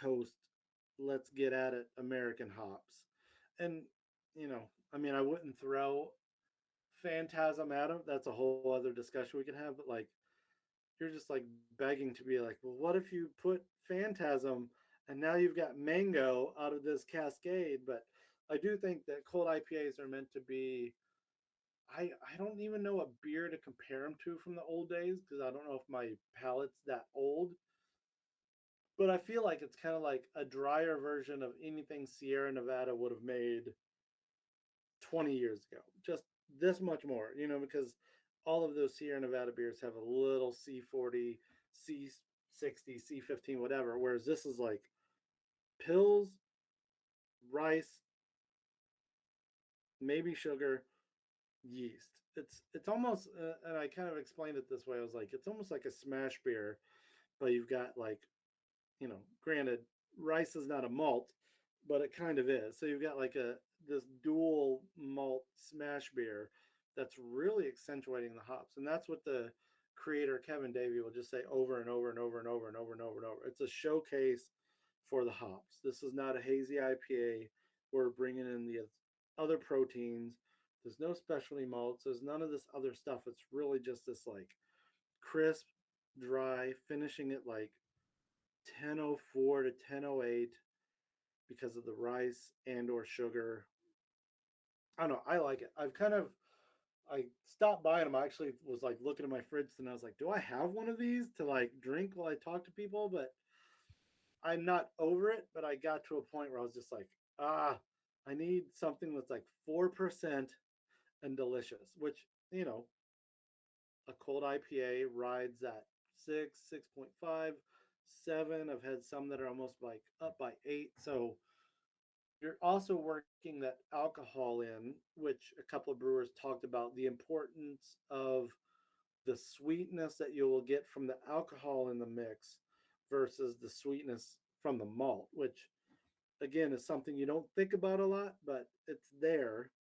Coast, let's get at it American hops. And, I mean, I wouldn't throw Phantasm at them. That's a whole other discussion we could have. But like, you're just like begging to be like, well, what if you put Phantasm and now you've got mango out of this cascade? But I do think that cold IPAs are meant to be. I don't even know a beer to compare them to from the old days because I don't know if my palate's that old. But I feel like it's kind of like a drier version of anything Sierra Nevada would have made 20 years ago. Just this much more, because all of those Sierra Nevada beers have a little C40, C60, C15, whatever. Whereas this is like pills, rice, maybe sugar, yeast. It's almost, and I kind of explained it this way. I was like, it's almost like a smash beer, but you've got like, granted, rice is not a malt, but it kind of is. So you've got like a this dual malt smash beer that's really accentuating the hops, and that's what the creator Kevin Davey will just say over and over and over and over and over and over and over. It's a showcase for the hops. This is not a hazy IPA. We're bringing in the other proteins. There's no specialty malts. There's none of this other stuff. It's really just this like crisp, dry, finishing it like 10:04 to 10:08 because of the rice and or sugar. I don't know. I like it. I stopped buying them. I actually was like looking at my fridge and I was like, do I have one of these to like drink while I talk to people? But I'm not over it. But I got to a point where I was just like, I need something that's like 4% and delicious. Which, a cold IPA rides at 6, 6.5, 7. I've had some that are almost like up by 8. So you're also working that alcohol in, which a couple of brewers talked about the importance of the sweetness that you will get from the alcohol in the mix versus the sweetness from the malt, which again is something you don't think about a lot, but it's there.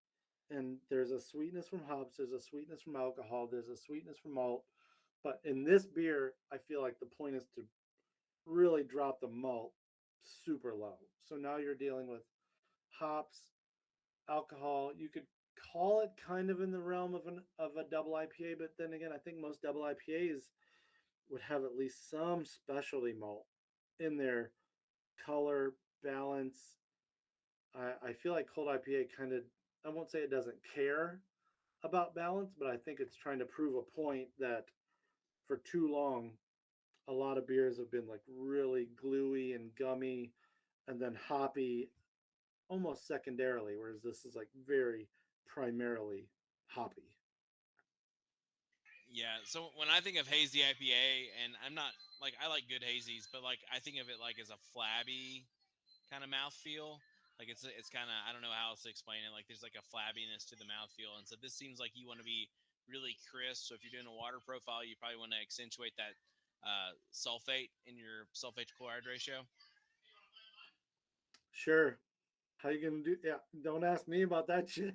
And there's a sweetness from hops, there's a sweetness from alcohol, there's a sweetness from malt. But in this beer, I feel like the point is to really drop the malt super low. So now you're dealing with hops, alcohol. You could call it kind of in the realm of a double IPA, but then again, I think most double IPAs would have at least some specialty malt in their color balance. I feel like cold IPA kind of, I won't say it doesn't care about balance, but I think it's trying to prove a point that for too long, a lot of beers have been like really gluey and gummy and then hoppy almost secondarily, whereas this is like very primarily hoppy. Yeah. So when I think of hazy IPA, and I'm not like I like good hazies, but like I think of it like as a flabby kind of mouthfeel. Like it's kind of I don't know how else to explain it. Like there's like a flabbiness to the mouthfeel, and so this seems like you want to be really crisp. So if you're doing a water profile, you probably want to accentuate that sulfate in your sulfate to chloride ratio. Sure. How you gonna do? Yeah, don't ask me about that shit.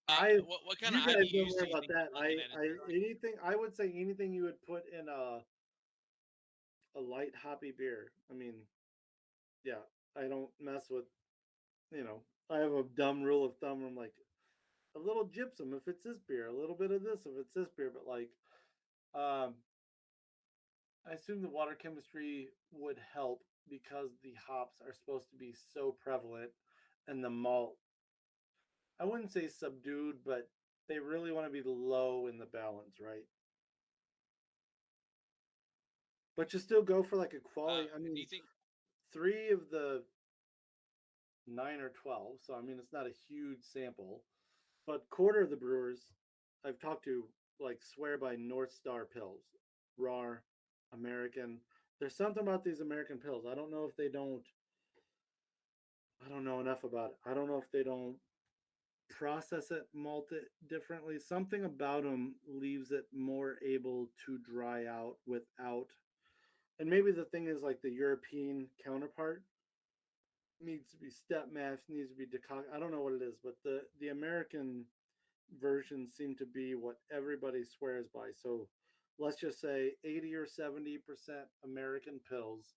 I What kind of You guys know IBUs more do you about think that. you're looking at? Is I there like anything I would say anything you would put in a light hoppy beer. I mean, yeah, I don't mess with you know. I have a dumb rule of thumb. Where I'm like a little gypsum if it's this beer, a little bit of this if it's this beer, but like um, I assume the water chemistry would help because the hops are supposed to be so prevalent and the malt, I wouldn't say subdued, but they really want to be low in the balance, right? But you still go for like a quality. I do mean, you think three of the 9 or 12, so I mean, it's not a huge sample, but quarter of the brewers I've talked to like swear by North Star pills, raw, American. There's something about these American pills. I don't know enough about it. I don't know if they don't process it, malt it differently. Something about them leaves it more able to dry out without. And maybe the thing is like the European counterpart needs to be step mash, needs to be decoct. I don't know what it is, but the American versions seem to be what everybody swears by. So let's just say 80 or 70% American pills,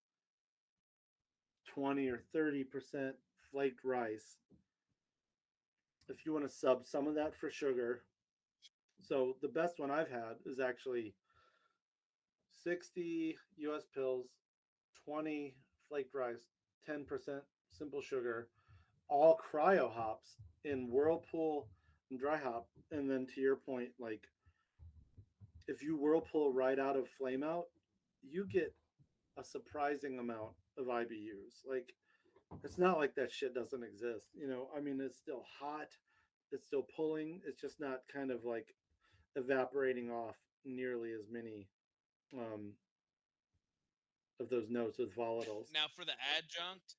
20 or 30% flaked rice. If you want to sub some of that for sugar, so the best one I've had is actually 60 US pills, 20 flaked rice, 10% simple sugar, all cryo hops in whirlpool and dry hop. And then to your point, like if you whirlpool right out of flame out, you get a surprising amount of IBUs. Like it's not like that shit doesn't exist. I mean, it's still hot, it's still pulling. It's just not kind of like evaporating off nearly as many um, of those notes with volatiles. Now for the adjunct,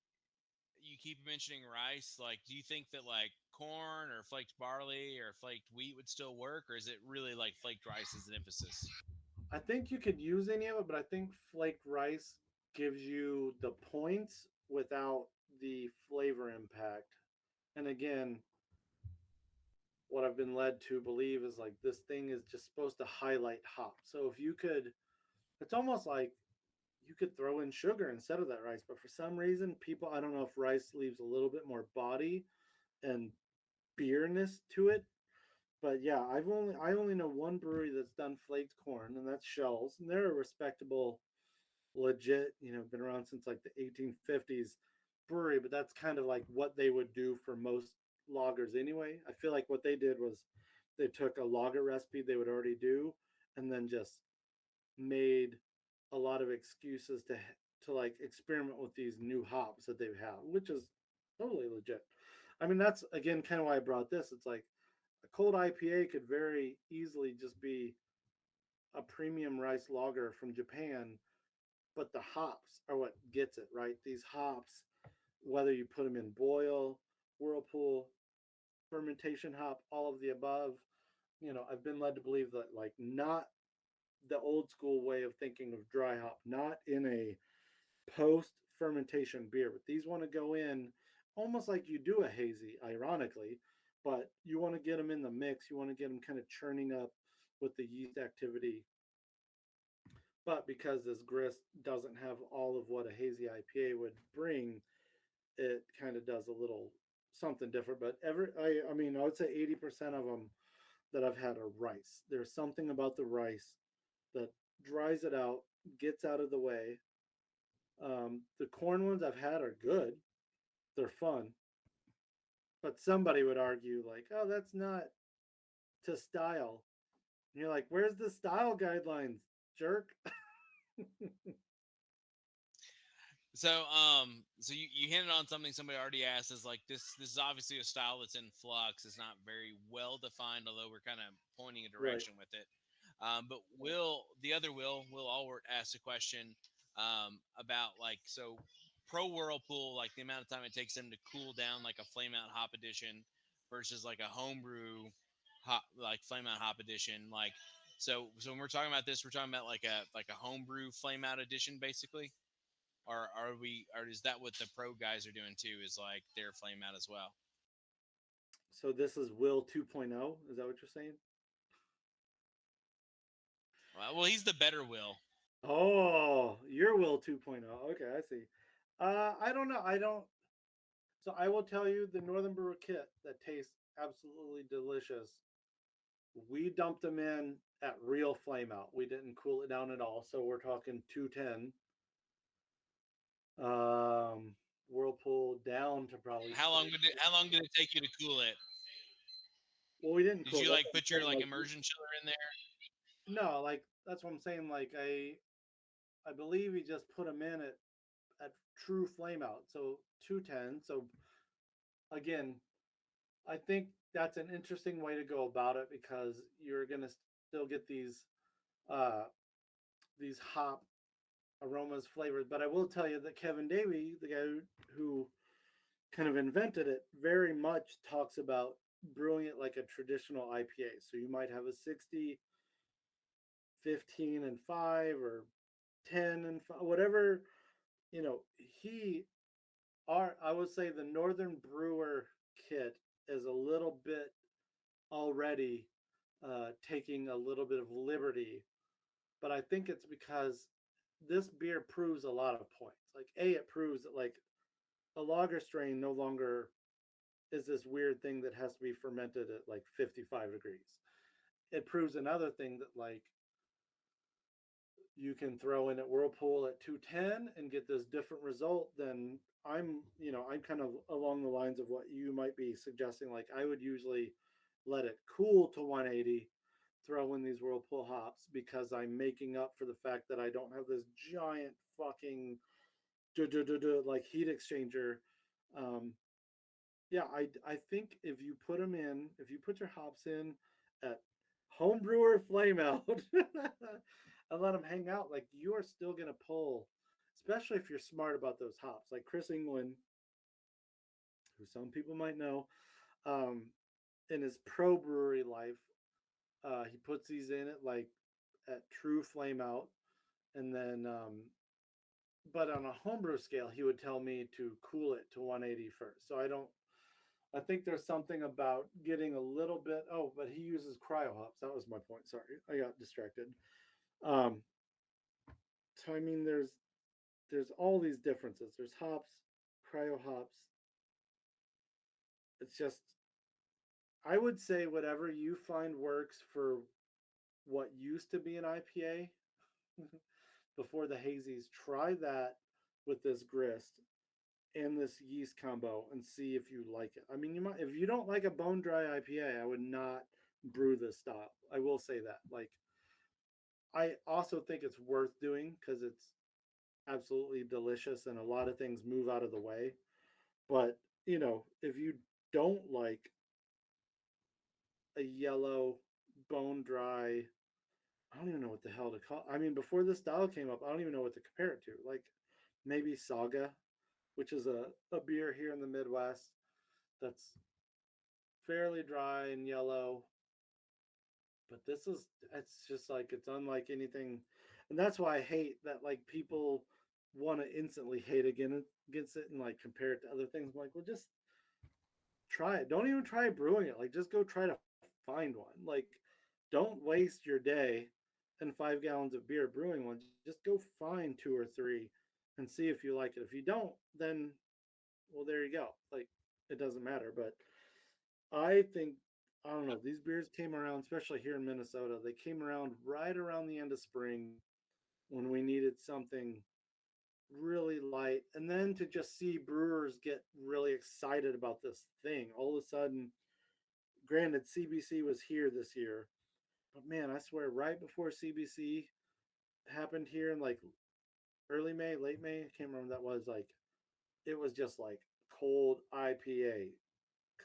you keep mentioning rice. Like, do you think that like corn or flaked barley or flaked wheat would still work, or is it really like flaked rice as an emphasis? I think you could use any of it, but I think flaked rice gives you the points without the flavor impact. And again, what I've been led to believe is like this thing is just supposed to highlight hop. So if you could, it's almost like you could throw in sugar instead of that rice. But for some reason, people, I don't know if rice leaves a little bit more body and beerness to it. But yeah, I only know one brewery that's done flaked corn, and that's Shells, and they're a respectable, legit, been around since like the 1850s brewery. But that's kind of like what they would do for most loggers anyway. I feel like what they did was they took a lager recipe they would already do, and then just made a lot of excuses to like experiment with these new hops that they have, which is totally legit. I mean, that's again kind of why I brought this. It's like a cold IPA could very easily just be a premium rice lager from Japan, but the hops are what gets it, right? These hops, whether you put them in boil, whirlpool, fermentation hop, all of the above, I've been led to believe that like not the old school way of thinking of dry hop, not in a post fermentation beer, but these want to go in almost like you do a hazy, ironically, but you want to get them in the mix. You want to get them kind of churning up with the yeast activity. But because this grist doesn't have all of what a hazy IPA would bring, it kind of does a little something different. But I mean, I would say 80% of them that I've had are rice. There's something about the rice that dries it out, gets out of the way. The corn ones I've had are good. They're fun. But somebody would argue, like, oh, that's not to style. And you're like, where's the style guidelines, jerk? So you hinted on something somebody already asked is like this is obviously a style that's in flux. It's not very well defined, although we're kind of pointing a Right. direction with it. But Will Allward asked a question about like so pro whirlpool, like the amount of time it takes them to cool down like a flame out hop edition versus like a homebrew hop like flame out hop edition. Like so when we're talking about this, we're talking about like a homebrew flame out edition basically. Or are we? Or is that what the pro guys are doing too? Is like their flame out as well? So this is Will 2.0. Is that what you're saying? Well, he's the better Will. Oh, you're Will 2.0. Okay, I see. I don't know. I don't. So I will tell you the Northern Brewer kit that tastes absolutely delicious. We dumped them in at real flame out. We didn't cool it down at all. So we're talking 210. Um, Whirlpool down to probably How long did it take you to cool it? well, we didn't Did cool. you That's like what I'm put your saying. like Like immersion chiller in there? no, like that's what I'm saying. Like I believe he just put them in at true flame out. So 210. So again, I think that's an interesting way to go about it because you're gonna still get uh these hop aromas, flavors. But I will tell you that Kevin Davey, the guy who kind of invented it, very much talks about brewing it like a traditional IPA. So you might have a 60, 15 and 5 or 10 and 5, whatever, he I would say the Northern Brewer kit is a little bit already taking a little bit of liberty but I think it's because this beer proves a lot of points. Like it proves that like a lager strain no longer is this weird thing that has to be fermented at like 55 degrees. It proves another thing that like you can throw in at Whirlpool at 210 and get this different result than I'm kind of along the lines of what you might be suggesting. Like I would usually let it cool to 180, throw in these Whirlpool hops because I'm making up for the fact that I don't have this giant fucking like heat exchanger. Um, yeah, I think if you put them in, if you put your hops in at home brewer flame out and let them hang out, like you are still gonna pull, especially if you're smart about those hops. Like Chris England, who some people might know, um, in his pro brewery life, he puts these in it like at true flame out, and then but on a homebrew scale, he would tell me to cool it to 180 first. So I don't I think there's something about getting a little bit. Oh, but he uses cryo hops. That was my point. Sorry, I got distracted. Um, so I mean, there's all these differences. There's hops, cryo hops. It's just I would say whatever you find works for what used to be an IPA before the hazies. Try that with this grist and this yeast combo and see if you like it. I mean, you might if you don't like a bone dry IPA, I would not brew this style. I will say that. Like I also think it's worth doing because it's absolutely delicious and a lot of things move out of the way. But, if you don't like a yellow bone dry, I don't even know what the hell to call. I mean, before this style came up, I don't even know what to compare it to. Like maybe Saga, which is a beer here in the Midwest that's fairly dry and yellow, but it's just like it's unlike anything, and that's why I hate that like people want to instantly hate against it and like compare it to other things. I'm like, well, just try it. Don't even try brewing it. Like, just go try to find one. Like, don't waste your day and 5 gallons of beer brewing one. Just go find two or three and see if you like it. If you don't, then well, there you go. Like, it doesn't matter. But I think I don't know. These beers came around, especially here in Minnesota. They came around right around the end of spring when we needed something really light, and then to just see brewers get really excited about this thing. All of a sudden, granted, CBC was here this year, but man, I swear, right before CBC happened here in like early May, late May, I can't remember when that was. Like, it was just like cold IPA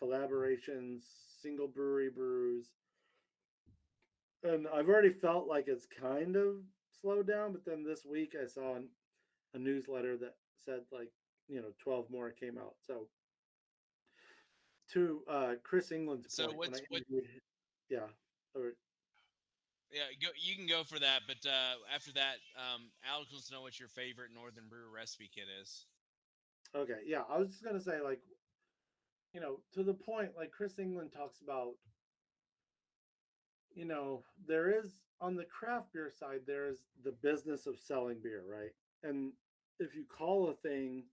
collaborations, single brewery brews, and I've already felt like it's kind of slowed down. But then this week I saw a newsletter that said like 12 more came out. So to Chris England's So point, when I interviewed, yeah, or, yeah, go, you can go for that, but after that, Alex wants to know what your favorite Northern Brew recipe kit is. okay, yeah, I was just gonna say like to the point like Chris England talks about there is on the craft beer side there is the business of selling beer, right? And if you call a thing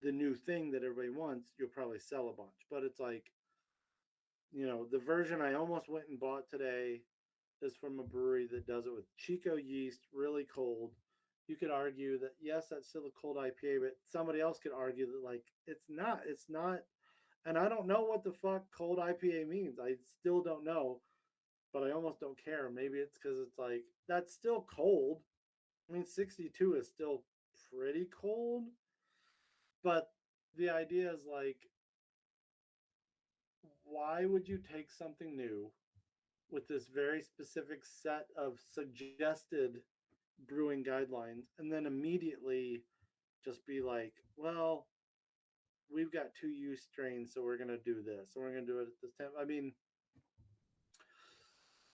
the new thing that everybody wants, you'll probably sell a bunch. But it's like, the version I almost went and bought today is from a brewery that does it with Chico yeast, really cold. You could argue that yes, that's still a cold IPA, but somebody else could argue that like it's not. And I don't know what the fuck cold IPA means. I still don't know, but I almost don't care. Maybe it's because it's like that's still cold. I mean, 62 is still pretty cold, but the idea is like, why would you take something new with this very specific set of suggested brewing guidelines and then immediately just be like, well, we've got two use strains, so we're going to do this, so we're going to do it at this time. I mean,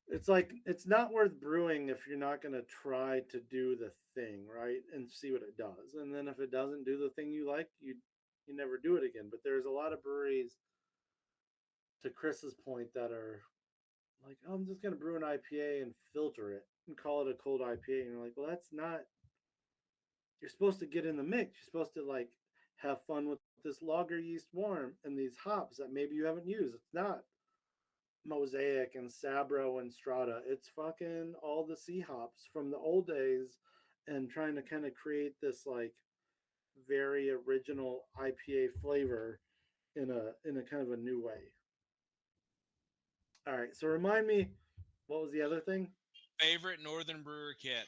it's like it's not worth brewing if you're not going to try to do the thing right and see what it does, and then if it doesn't do the thing you like, you never do it again. But there's a lot of breweries, to Chris's point, that are like, oh, I'm just going to brew an IPA and filter it. and call it a cold IPA. And you're like, well, that's not. You're supposed to get in the mix. You're supposed to like have fun with this lager yeast warm and these hops that maybe you haven't used. It's not Mosaic and Sabro and Strata. It's fucking all the C hops from the old days and trying to kind of create this like very original IPA flavor in a kind of a new way. All right, so remind me, what was the other thing? Favorite Northern Brewer kit?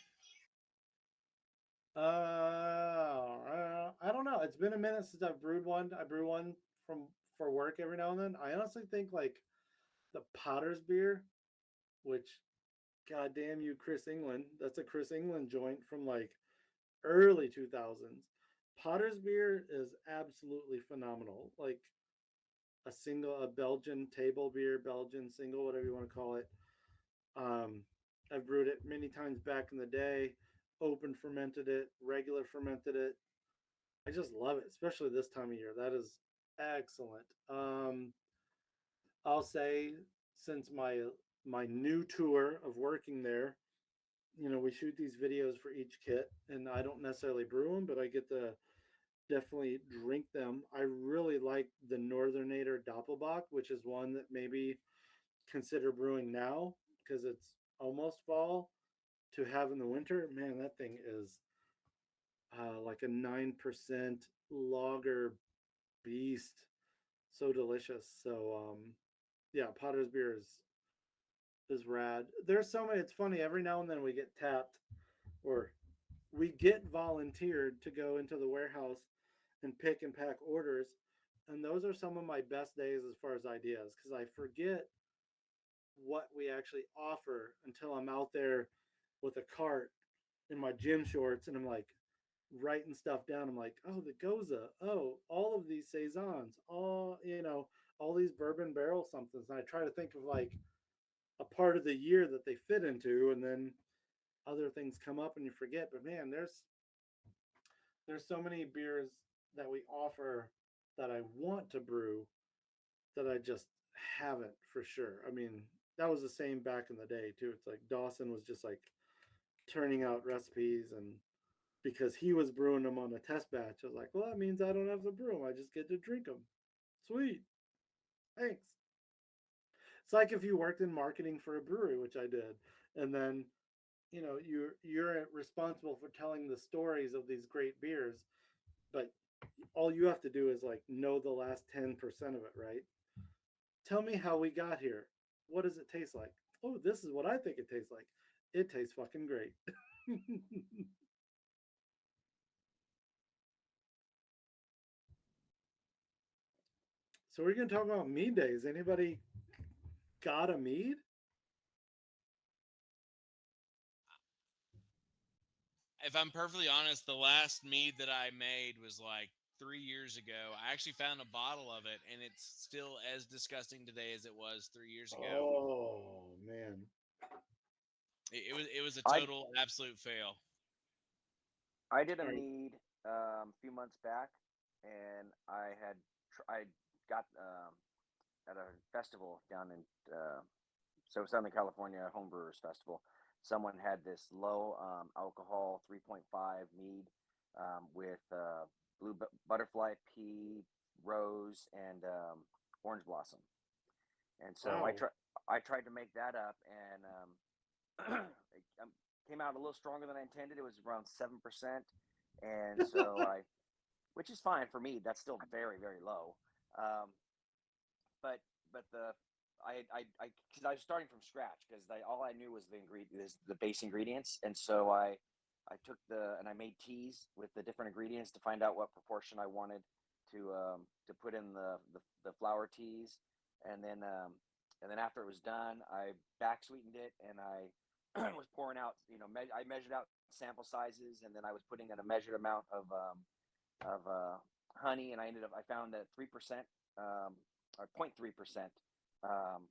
I don't know. It's been a minute since I've brewed one. I brew one from for work every now and then. I honestly think like the Potter's beer, which goddamn you, Chris England. That's a Chris England joint from like early 2000s. Potter's beer is absolutely phenomenal. Like a Belgian table beer, Belgian single, whatever you want to call it. Um, I've brewed it many times back in the day. Open fermented it, regular fermented it. I just love it, especially this time of year. That is excellent. I'll say since my new tour of working there, we shoot these videos for each kit, and I don't necessarily brew them, but I get to definitely drink them. I really like the Northernator Doppelbock, which is one that maybe consider brewing now because it's almost fall to have in the winter. Man, that thing is like a 9% lager beast. So delicious. So yeah, Potter's beer is rad. There's so many. It's funny. Every now and then we get tapped or we get volunteered to go into the warehouse and pick and pack orders. And those are some of my best days as far as ideas because I forget what we actually offer until I'm out there with a cart in my gym shorts and I'm like writing stuff down. I'm like, oh, the Goza, oh, all of these saisons, all these bourbon barrel somethings. And I try to think of like a part of the year that they fit into, and then other things come up and you forget. But man, there's so many beers that we offer that I want to brew that I just haven't for sure. I mean, that was the same back in the day too. It's like Dawson was just like turning out recipes, and because he was brewing them on a test batch, I was like, well, that means I don't have to brew them. I just get to drink them. Sweet. Thanks. It's like if you worked in marketing for a brewery, which I did, and then you're responsible for telling the stories of these great beers, but all you have to do is like know the last 10% of it, right? Tell me how we got here. What does it taste like? Oh, this is what I think it tastes like. It tastes fucking great. So we're gonna talk about mead days. Anybody got a mead? If I'm perfectly honest, the last mead that I made was like 3 years ago. I actually found a bottle of it, and it's still as disgusting today as it was 3 years ago. Oh man. It was a I total absolute fail. I did a All right. mead a few months back, and I got at a festival down in Southern California, Homebrewers Festival. Someone had this low alcohol 3.5 mead with butterfly pea, rose, and orange blossom. And so Wow. I tried to make that up, and it came out a little stronger than I intended. It was around 7%, and so which is fine for me. That's still very very low. Um, but but I because I was starting from scratch because all I knew was the base ingredients, and so I took and I made teas with the different ingredients to find out what proportion I wanted to put in the flour teas, and then after it was done, I back sweetened it, and I was pouring out, I measured out sample sizes, and then I was putting in a measured amount of honey, and I found that 3% or 0.3% um,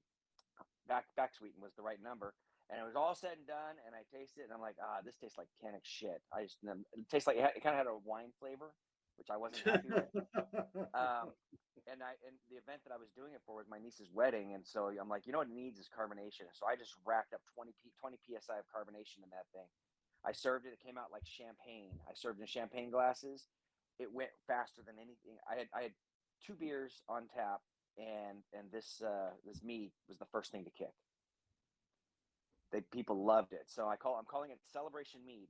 back sweeten was the right number. And it was all said and done, and I tasted it, and I'm like, this tastes like canic shit. It tastes like it kind of had a wine flavor. which I wasn't happy with. And the event that I was doing it for was my niece's wedding, and so I'm like, you know what it needs is carbonation. So I just racked up 20 psi of carbonation in that thing. I served it. It came out like champagne. I served in champagne glasses. It went faster than anything. I had two beers on tap, and this mead was the first thing to kick. People loved it. So I'm calling it Celebration Mead.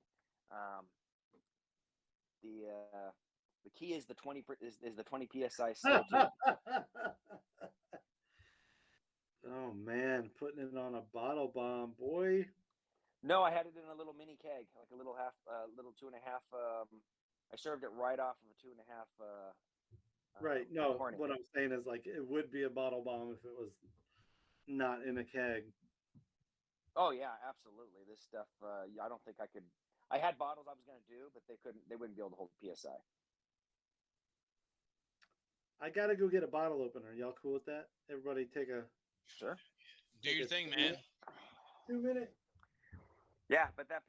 Um, the key is the 20 psi CO2. Oh man, putting it on a bottle bomb, boy. No, I had it in a little mini keg, like a little little 2.5. I served it right off of a 2.5. Right. No, corny. what I'm saying is like it would be a bottle bomb if it was not in a keg. Oh yeah, absolutely. This stuff, I don't think I could. I had bottles I was going to do, but they couldn't. They wouldn't be able to hold psi. I gotta go get a bottle opener. Y'all cool with that? Everybody take a Sure. Do your thing, man. 2 minute. Yeah, but that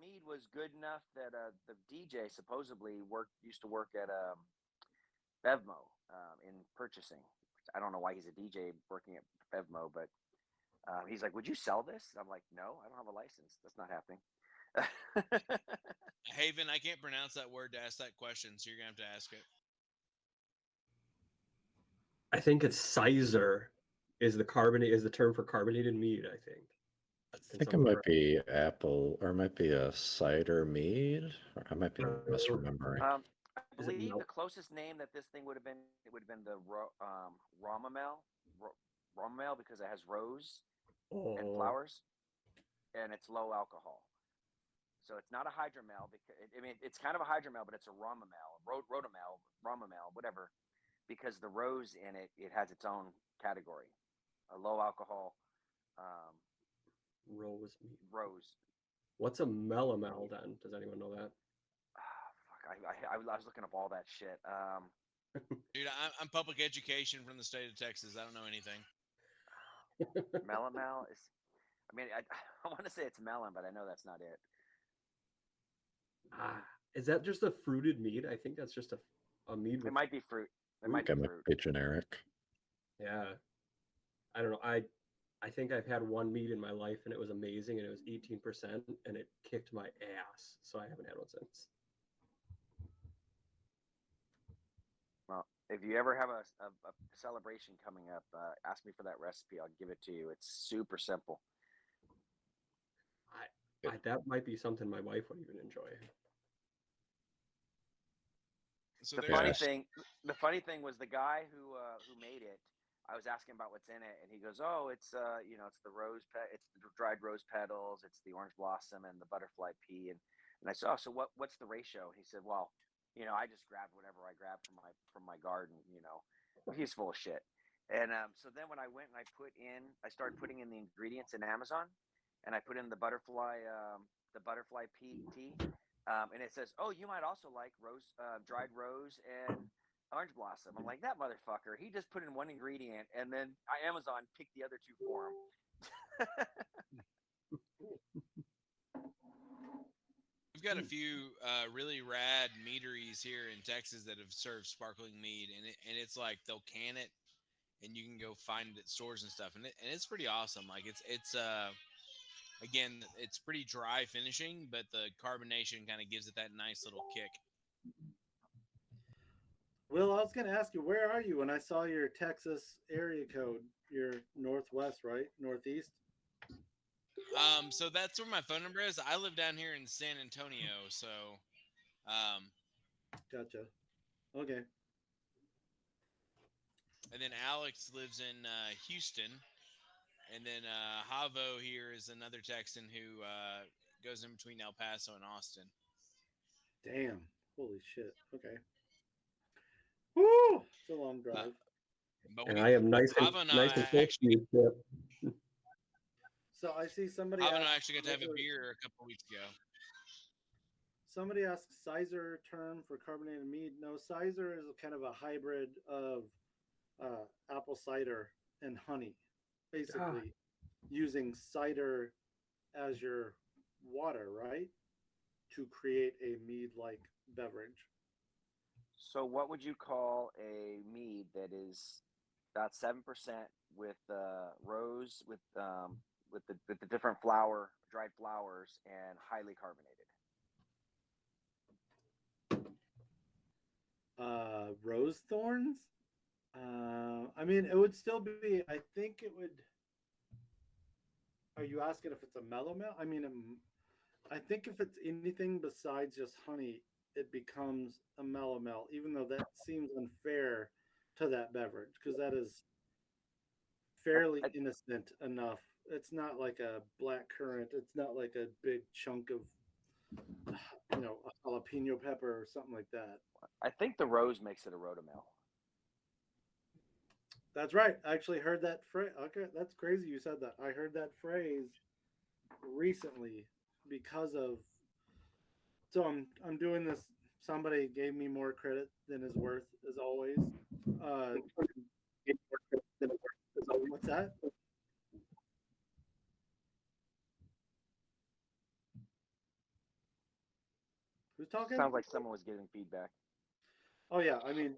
mead was good enough that the DJ supposedly used to work at Bevmo in purchasing. I don't know why he's a DJ working at Bevmo, but he's like, "Would you sell this?" I'm like, "No, I don't have a license. That's not happening." Haven, I can't pronounce that word to ask that question, so you're gonna have to ask it. I think it's sizer is the term for carbonated mead, I think. I think it might be apple, or it might be a cider mead, or I might be misremembering. I believe the closest name that this thing would have been, it would have been the Romamel, Romamel, because it has rose and flowers, and it's low alcohol. So it's not a hydromel, because it's kind of a hydromel, but it's a Romamel, Romamel, whatever, because the rose in it has its own category, a low alcohol rose. What's a melomel then? Does anyone know that? Fuck, I was looking up all that shit. Dude, I'm public education from the state of Texas. I don't know anything. Melomel is, I want to say it's melon, but I know that's not it. Is that just a fruited mead? I think that's just a mead. It might be fruit. It might be generic. Yeah. I don't know. I think I've had one mead in my life and it was amazing and it was 18% and it kicked my ass. So I haven't had one since. Well, if you ever have a celebration coming up, ask me for that recipe. I'll give it to you. It's super simple. That might be something my wife would even enjoy. So the funny thing was the guy who made it. I was asking about what's in it, and he goes, "Oh, it's it's the it's the dried rose petals, it's the orange blossom, and the butterfly pea." And I said, "Oh, so what's the ratio?" He said, "Well, I just grabbed whatever I grabbed from my garden. He's full of shit." And so then when I went and I started putting in the ingredients in Amazon, and I put in the butterfly pea tea, and it says, "Oh, you might also like dried rose and orange blossom." I'm like, that motherfucker. He just put in one ingredient, and then Amazon picked the other two for him. We've got a few really rad meaderies here in Texas that have served sparkling mead, and it's like they'll can it, and you can go find it at stores and stuff, and it's pretty awesome. Like it's again, it's pretty dry finishing, but the carbonation kind of gives it that nice little kick. Will, I was going to ask you, where are you? When I saw your Texas area code, you're northwest, right? Northeast? So that's where my phone number is. I live down here in San Antonio, so Gotcha. Okay. And then Alex lives in Houston, and then Havo here is another Texan who goes in between El Paso and Austin. Damn. Holy shit. Okay. Woo! It's a long drive. And I am nice and close to you. So I see somebody. Havo and I actually got to have a beer a couple of weeks ago. Somebody asked sizer term for carbonated mead. No, sizer is kind of a hybrid of apple cider and honey, basically using cider as your water, right, to create a mead-like beverage. So, what would you call a mead that is about 7% with rose with the different dried flowers and highly carbonated? Rose thorns. I mean, it would still be. I think it would. Are you asking if it's a mellow mel? I mean, I think if it's anything besides just honey, it becomes a mellow mel. Even though that seems unfair to that beverage, because that is I, fairly I, innocent enough. It's not like a black currant. It's not like a big chunk of a jalapeno pepper or something like that. I think the rose makes it a rotomel. That's right. I actually heard that phrase. Okay, that's crazy you said that. I heard that phrase recently because of. So I'm doing this. Somebody gave me more credit than is worth, as always. Uh, what's that? Who's talking? Sounds like someone was giving feedback. Oh yeah, I mean,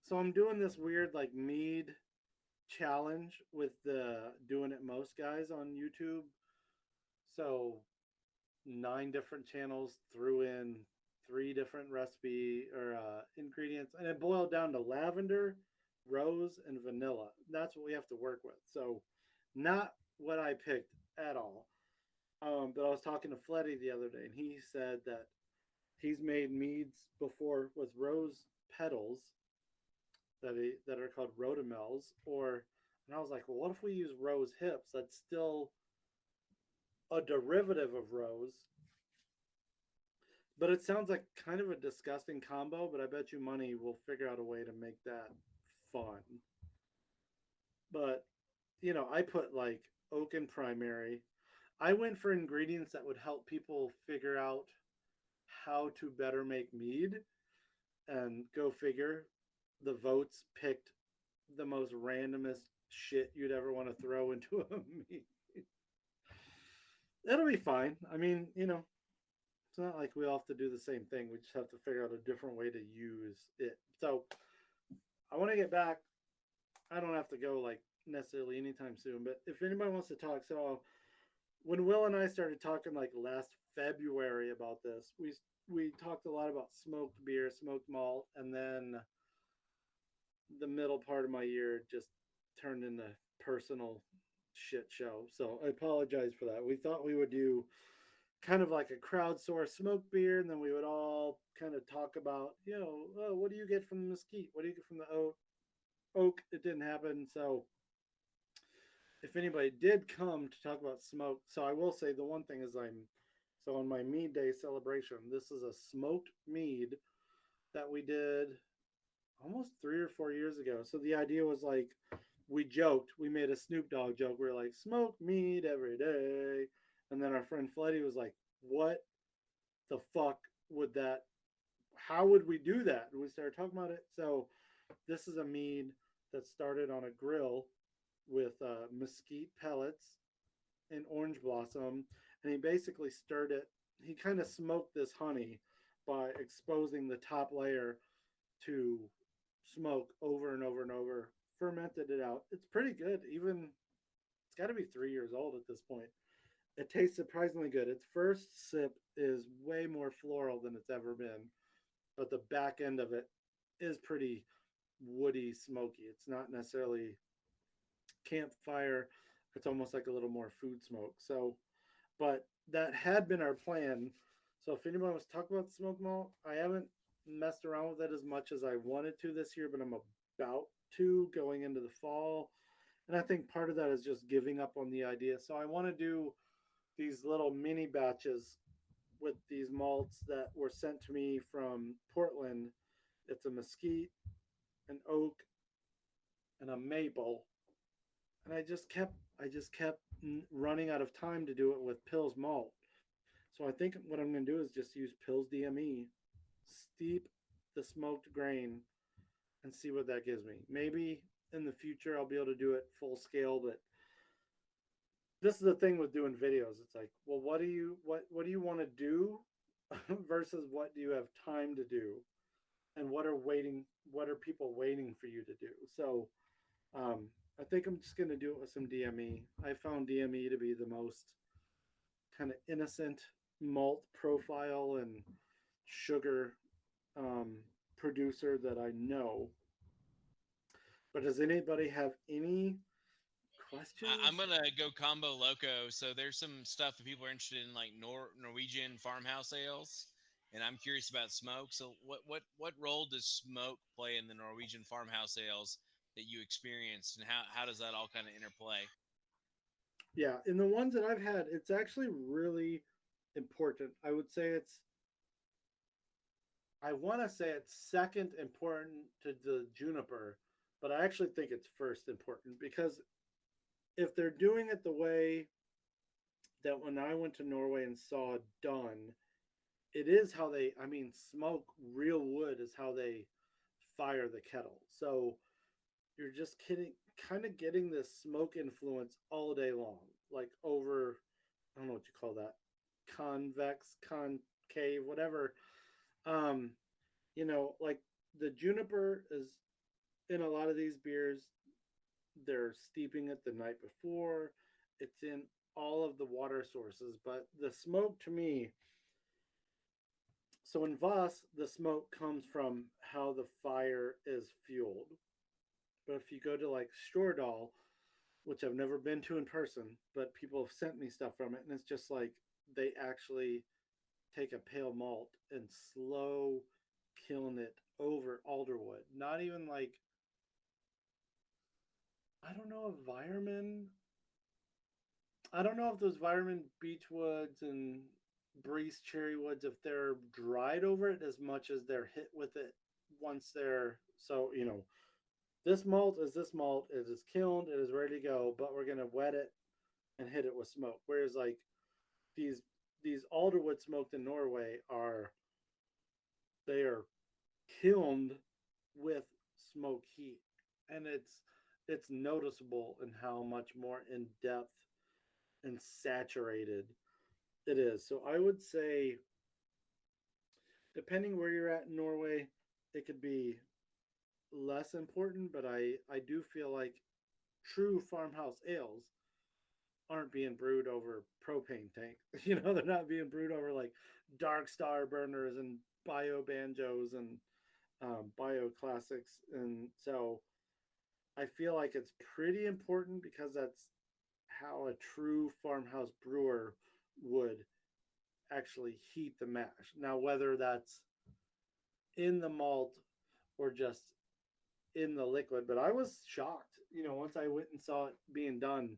so I'm doing this weird like mead challenge with the doing it most guys on YouTube. So 9 different channels threw in 3 different recipe or ingredients, and it boiled down to lavender, rose, and vanilla. That's what we have to work with. So not what I picked at all. But I was talking to Fletty the other day, and he said that he's made meads before with rose petals that are called rotomels, or and I was like, well, what if we use rose hips? That's still a derivative of rose, but it sounds like kind of a disgusting combo. But I bet you money we'll figure out a way to make that fun. But I put like oak in primary. I went for ingredients that would help people figure out how to better make mead, and go figure, the votes picked the most randomest shit you'd ever want to throw into a mead. It'll be fine. I mean, it's not like we all have to do the same thing. We just have to figure out a different way to use it. So I want to get back. I don't have to go like necessarily anytime soon, but if anybody wants to talk, so when Will and I started talking like last February about this, we talked a lot about smoked beer, smoked malt, and then the middle part of my year just turned into personal shit show. So I apologize for that. We thought we would do kind of like a crowdsourced smoked beer, and then we would all kind of talk about, oh, what do you get from the mesquite? What do you get from the oak? It didn't happen. So if anybody did come to talk about smoke, so I will say the one thing is so on my mead day celebration, this is a smoked mead that we did almost 3 or 4 years ago. So the idea was like, we made a Snoop Dogg joke. We were like, smoke meat every day. And then our friend Fletty was like, what the fuck would that, how would we do that? And we started talking about it. So this is a mead that started on a grill with mesquite pellets and orange blossom. And he basically stirred it. He kind of smoked this honey by exposing the top layer to smoke over and over and over, fermented it out. It's pretty good. Even it's got to be 3 years old at this point. It tastes surprisingly good. Its first sip is way more floral than it's ever been, but the back end of it is pretty woody, smoky. It's not necessarily campfire. It's almost like a little more food smoke. So, but that had been our plan. So if anyone wants to talk about smoke malt, I haven't messed around with it as much as I wanted to this year, but I'm about to going into the fall. And I think part of that is just giving up on the idea. So I want to do these little mini batches with these malts that were sent to me from Portland. It's a mesquite, an oak, and a maple. And I just kept running out of time to do it with Pils malt. So I think what I'm going to do is just use Pils DME, steep the smoked grain, and see what that gives me. Maybe in the future I'll be able to do it full scale, but this is the thing with doing videos. It's like, well, what do you want to do versus what do you have time to do? and what are people waiting for you to do. So I think I'm just going to do it with some DME. I found DME to be the most kind of innocent malt profile and sugar um, producer that I know. But does anybody have any I'm questions? gonna go combo loco. So there's some stuff that people are interested in, like Norwegian farmhouse ales, and I'm curious about smoke. So what role does smoke play in the Norwegian farmhouse ales that you experienced, and how does that all kind of interplay? Yeah, in the ones that I've had, it's actually really important. I would say I want to say it's second important to the juniper, but I actually think it's first important because if they're doing it the way that when I went to Norway and saw it done, it is how they, I mean, smoke real wood is how they fire the kettle. So you're just kidding, kind of getting this smoke influence all day long, like over, I don't know what you call that, convex, concave, whatever. Um, like the juniper is in a lot of these beers, they're steeping it the night before. It's in all of the water sources, but the smoke to me, so in Voss, the smoke comes from how the fire is fueled. But if you go to like Stordal, which I've never been to in person, but people have sent me stuff from it, and it's just like they actually take a pale malt and slow kiln it over alderwood. Not even like, I don't know if Vireman, I don't know if those Vireman beechwoods and Breeze cherry woods, if they're dried over it as much as they're hit with it once they're, so, this malt is this malt, it is kilned, it is ready to go, but we're going to wet it and hit it with smoke. Whereas like these these alderwood smoked in Norway are, they are kilned with smoke heat, and it's noticeable in how much more in depth and saturated it is. So I would say, depending where you're at in Norway, it could be less important, but I do feel like true farmhouse ales aren't being brewed over propane tank. They're not being brewed over like dark star burners and bio banjos and bio classics. And so I feel like it's pretty important because that's how a true farmhouse brewer would actually heat the mash. Now, whether that's in the malt or just in the liquid, but I was shocked, once I went and saw it being done.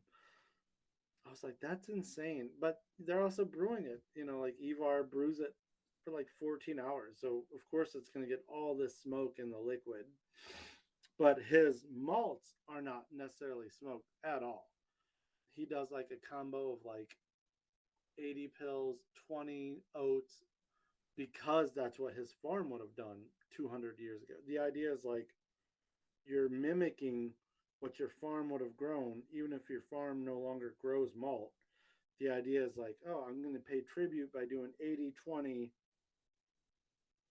I was like, that's insane. But they're also brewing it, like Ivar brews it for like 14 hours. So, of course, it's going to get all this smoke in the liquid. But his malts are not necessarily smoked at all. He does like a combo of like 80 pills, 20 oats, because that's what his farm would have done 200 years ago. The idea is like you're mimicking what your farm would have grown, even if your farm no longer grows malt. The idea is like, oh, I'm going to pay tribute by doing 80/20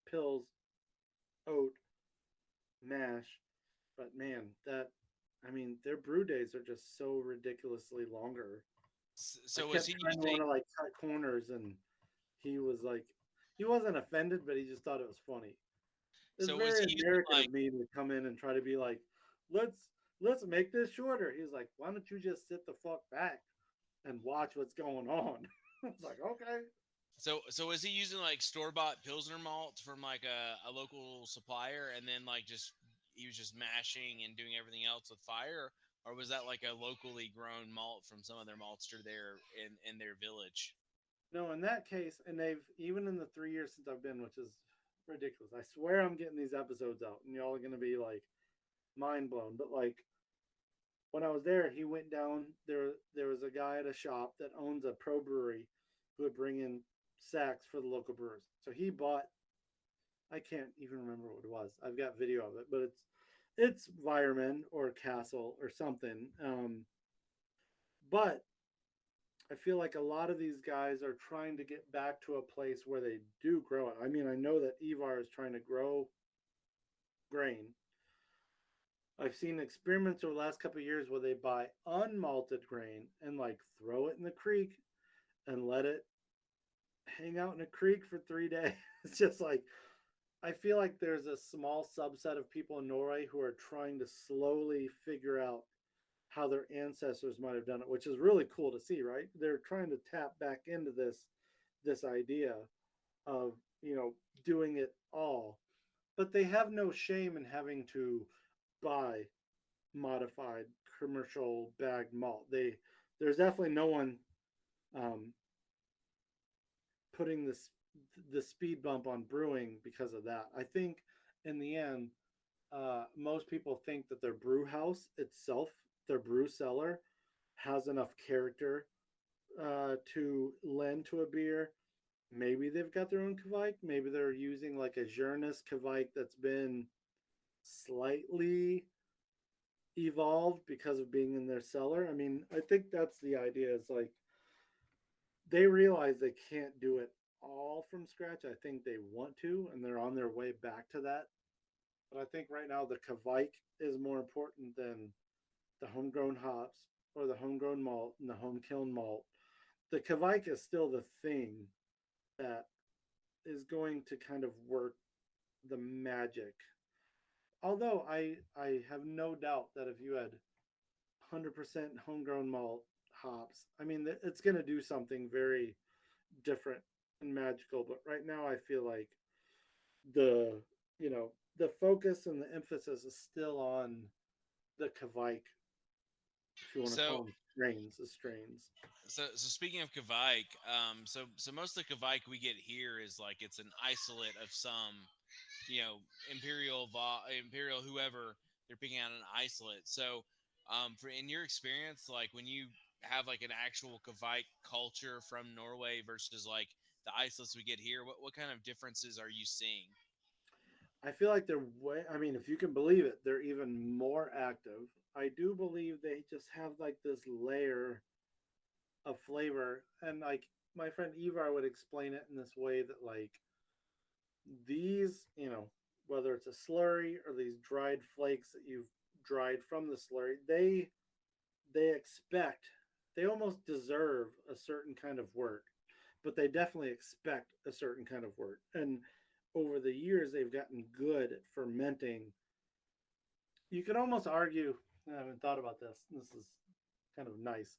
pills, oat, mash. But man, I mean, their brew days are just so ridiculously longer. I So was kept he trying to want using? to like cut corners, and he was like, he wasn't offended, but he just thought it was funny. It's So was very he using American like? of me to come in and try to be like, let's make this shorter. He's like, why don't you just sit the fuck back and watch what's going on? It's like, okay. So was he using like store bought Pilsner malt from like a local supplier, and then like just he was just mashing and doing everything else with fire, or was that like a locally grown malt from some other maltster there in their village? No, in that case, and they've, even in the 3 years since I've been, which is ridiculous. I swear I'm getting these episodes out, and y'all are gonna be like mind blown. But like when I was there, he went down there. There was a guy at a shop that owns a pro brewery who would bring in sacks for the local brewers. So he bought, I can't even remember what it was. I've got video of it, but it's Vireman or Castle or something. But I feel like a lot of these guys are trying to get back to a place where they do grow it. I mean, I know that Ivar is trying to grow grain. I've seen experiments over the last couple of years where they buy unmalted grain and like throw it in the creek and let it hang out in a creek for 3 days. It's just like I feel like there's a small subset of people in Norway who are trying to slowly figure out how their ancestors might have done it, which is really cool to see, right? They're trying to tap back into this idea of, doing it all. But they have no shame in having to buy modified commercial bagged malt. There's definitely no one um, putting the speed bump on brewing because of that. I think in the end, most people think that their brew house itself, their brew cellar, has enough character to lend to a beer. Maybe they've got their own Kvike. Maybe they're using like a Journes Kvike that's been slightly evolved because of being in their cellar. I mean, I think that's the idea. Is like they realize they can't do it all from scratch. I think they want to, and they're on their way back to that. But I think right now the Kvike is more important than the homegrown hops or the homegrown malt and the home kiln malt. The Kvike is still the thing that is going to kind of work the magic. Although I have no doubt that if you had 100% homegrown malt hops, I mean it's going to do something very different and magical. But right now I feel like the the focus and the emphasis is still on the Kvike, if you want to call So them strains, the strains. so speaking of Kvike, so most of the Kvike we get here is like it's an isolate of some, imperial whoever they're picking out an isolate. So, for in your experience, like when you have like an actual Kvike culture from Norway versus like the isolates we get here, what kind of differences are you seeing? I feel like they're way. I mean, if you can believe it, they're even more active. I do believe they just have like this layer of flavor, and like my friend Ivar would explain it in this way that like these, whether it's a slurry or these dried flakes that you've dried from the slurry, they expect, they almost deserve a certain kind of work, but they definitely expect a certain kind of work. And over the years, they've gotten good at fermenting. You could almost argue, I haven't thought about this. This is kind of nice.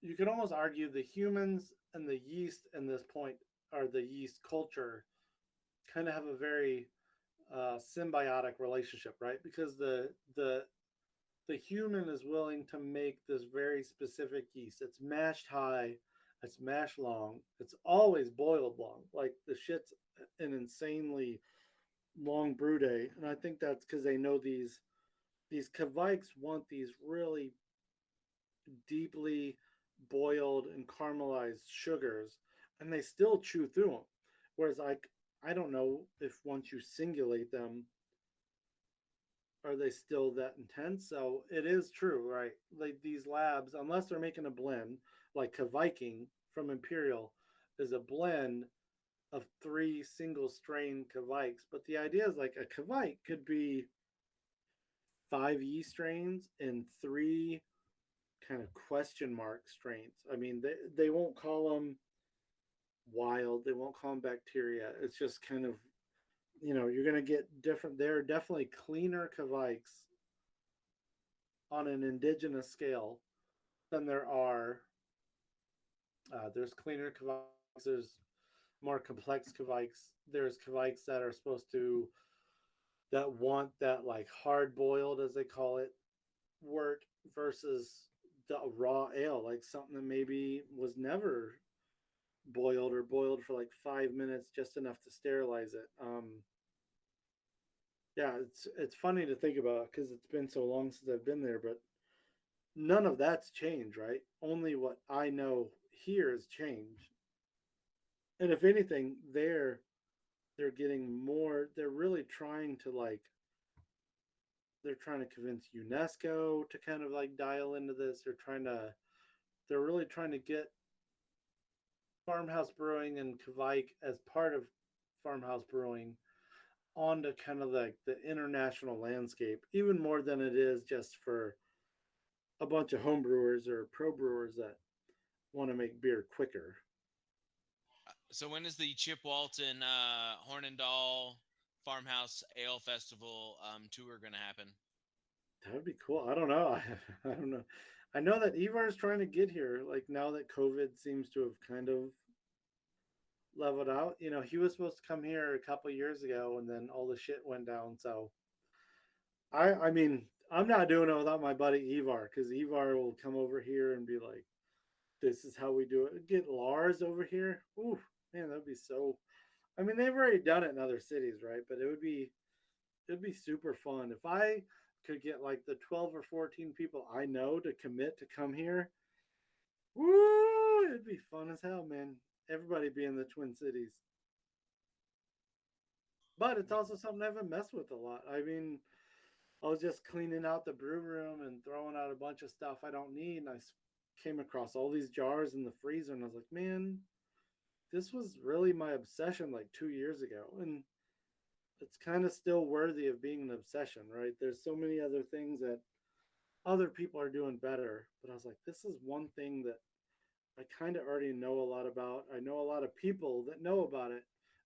You could almost argue the humans and the yeast in this point, or the yeast culture, kind of have a very symbiotic relationship, right? Because the human is willing to make this very specific yeast. It's mashed high, it's mashed long, it's always boiled long. Like the shit's an insanely long brew day, and I think that's because they know these kvikes want these really deeply boiled and caramelized sugars, and they still chew through them. Whereas like I don't know if once you singulate them, are they still that intense? So it is true, right? Like these labs, unless they're making a blend, like Viking from Imperial is a blend of three single strain Kvikes. But the idea is like a Kvike could be five yeast strains and three kind of question mark strains. I mean, they won't call them wild, they won't call them bacteria. It's just kind of, you're going to get different. They're definitely cleaner Kvikes on an indigenous scale than there are. There's cleaner kvikes. There's more complex kvikes. There's kvikes that are supposed to that want that like hard boiled, as they call it, work versus the raw ale, like something that maybe was never boiled or boiled for like 5 minutes, just enough to sterilize it. Yeah, it's funny to think about because it's been so long since I've been there, but none of that's changed, right? Only what I know here has changed. And if anything, they're getting more. They're really trying to like they're trying to convince UNESCO to kind of like dial into this. They're really trying to get farmhouse brewing and Kvike as part of farmhouse brewing. onto kind of like the international landscape, even more than it is just for a bunch of home brewers or pro brewers that want to make beer quicker. So when is the Chip Walton Hornindal Farmhouse Ale Festival tour going to happen? That would be cool. I don't know. I don't know. I know that Ivar is trying to get here. Like now that COVID seems to have kind of leveled out. You know, he was supposed to come here a couple years ago, and then all the shit went down. So I mean, I'm not doing it without my buddy Ivar because Ivar will come over here and be like, "This is how we do it." Get Lars over here. Ooh, man, that'd be so. I mean, they've already done it in other cities, right? But it'd be super fun if I could get like the 12 or 14 people I know to commit to come here. Woo! It'd be fun as hell, man. Everybody be in the Twin Cities. But it's also something I haven't messed with a lot. I mean, I was just cleaning out the brew room and throwing out a bunch of stuff I don't need, and I came across all these jars in the freezer, and I was like, man, this was really my obsession like 2 years ago, and it's kind of still worthy of being an obsession, right? There's so many other things that other people are doing better, but I was like, this is one thing that I kind of already know a lot about. I know a lot of people that know about it,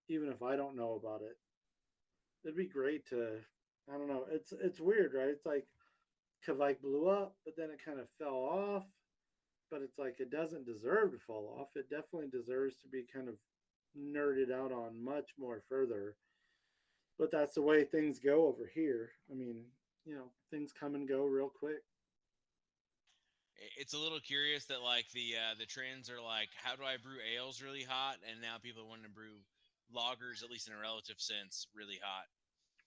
even if I don't know about it. It'd be great to, I don't know. It's weird, right? It's like Kavike blew up, but then it kind of fell off. But it's like it doesn't deserve to fall off. It definitely deserves to be kind of nerded out on much more further. But that's the way things go over here. I mean, things come and go real quick. It's a little curious that like the trends are like, how do I brew ales really hot, and now people want to brew lagers, at least in a relative sense, really hot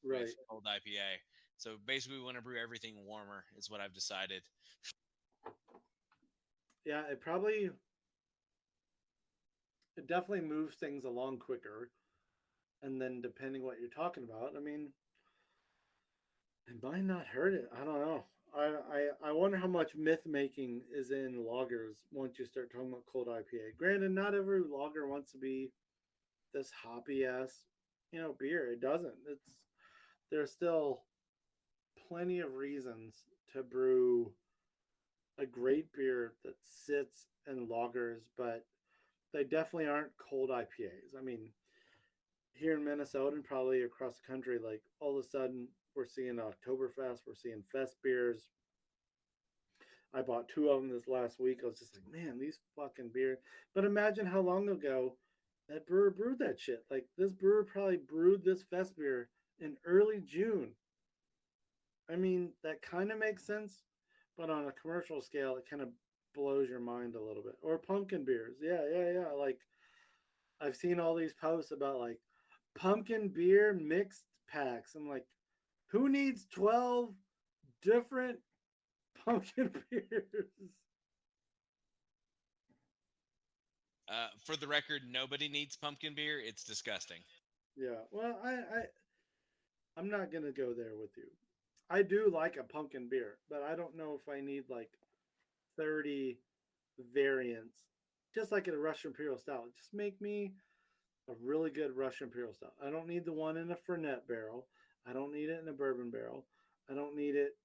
with Right. cold IPA. So basically, we want to brew everything warmer, is what I've decided. Yeah, it definitely moves things along quicker. And then depending what you're talking about, I mean, it might not hurt it. I don't know. I wonder how much myth making is in loggers once you start talking about cold IPA. Granted, not every logger wants to be this hoppy ass, beer. It doesn't. There's still plenty of reasons to brew a great beer that sits in loggers, but they definitely aren't cold IPAs. I mean, here in Minnesota and probably across the country, like all of a sudden we're seeing Oktoberfest, we're seeing fest beers. I bought two of them this last week. I was just like, man, these fucking beer. But imagine how long ago that brewer brewed that shit. Like this brewer probably brewed this fest beer in early June. I mean, that kind of makes sense, but on a commercial scale, it kind of blows your mind a little bit. Or pumpkin beers. Yeah, yeah, yeah. Like I've seen all these posts about like pumpkin beer mixed packs. I'm like, who needs 12 different pumpkin beers? For the record, nobody needs pumpkin beer. It's disgusting. Yeah. Well, I'm not gonna go there with you. I do like a pumpkin beer, but I don't know if I need like 30 variants. Just like a Russian Imperial Stout. Just make me a really good Russian Imperial Stout. I don't need the one in a Fernet barrel. I don't need it in a bourbon barrel. I don't need it.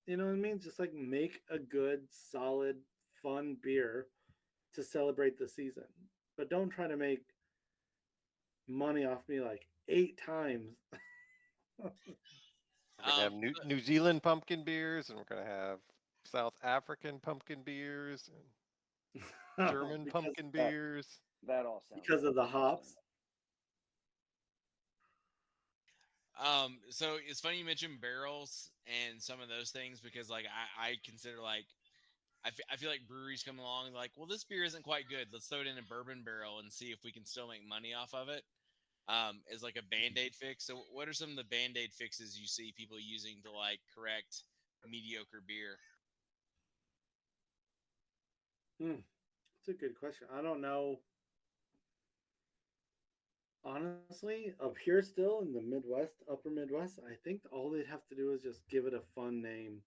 You know what I mean? Just like make a good, solid, fun beer to celebrate the season. But don't try to make money off me like 8 times. We're gonna have Um, New Zealand pumpkin beers, and we're gonna have South African pumpkin beers, and German because pumpkin That beers. that all sounds because of the excellent. hops. so it's funny you mentioned barrels and some of those things because like I consider like I feel like breweries come along like, well, this beer isn't quite good. Let's throw it in a bourbon barrel and see if we can still make money off of it. Is like a band-aid fix. So what are some of the band-aid fixes you see people using to like correct mediocre beer? It's a good question. I don't know. Honestly, up here still in the Midwest, upper Midwest, I think all they'd have to do is just give it a fun name.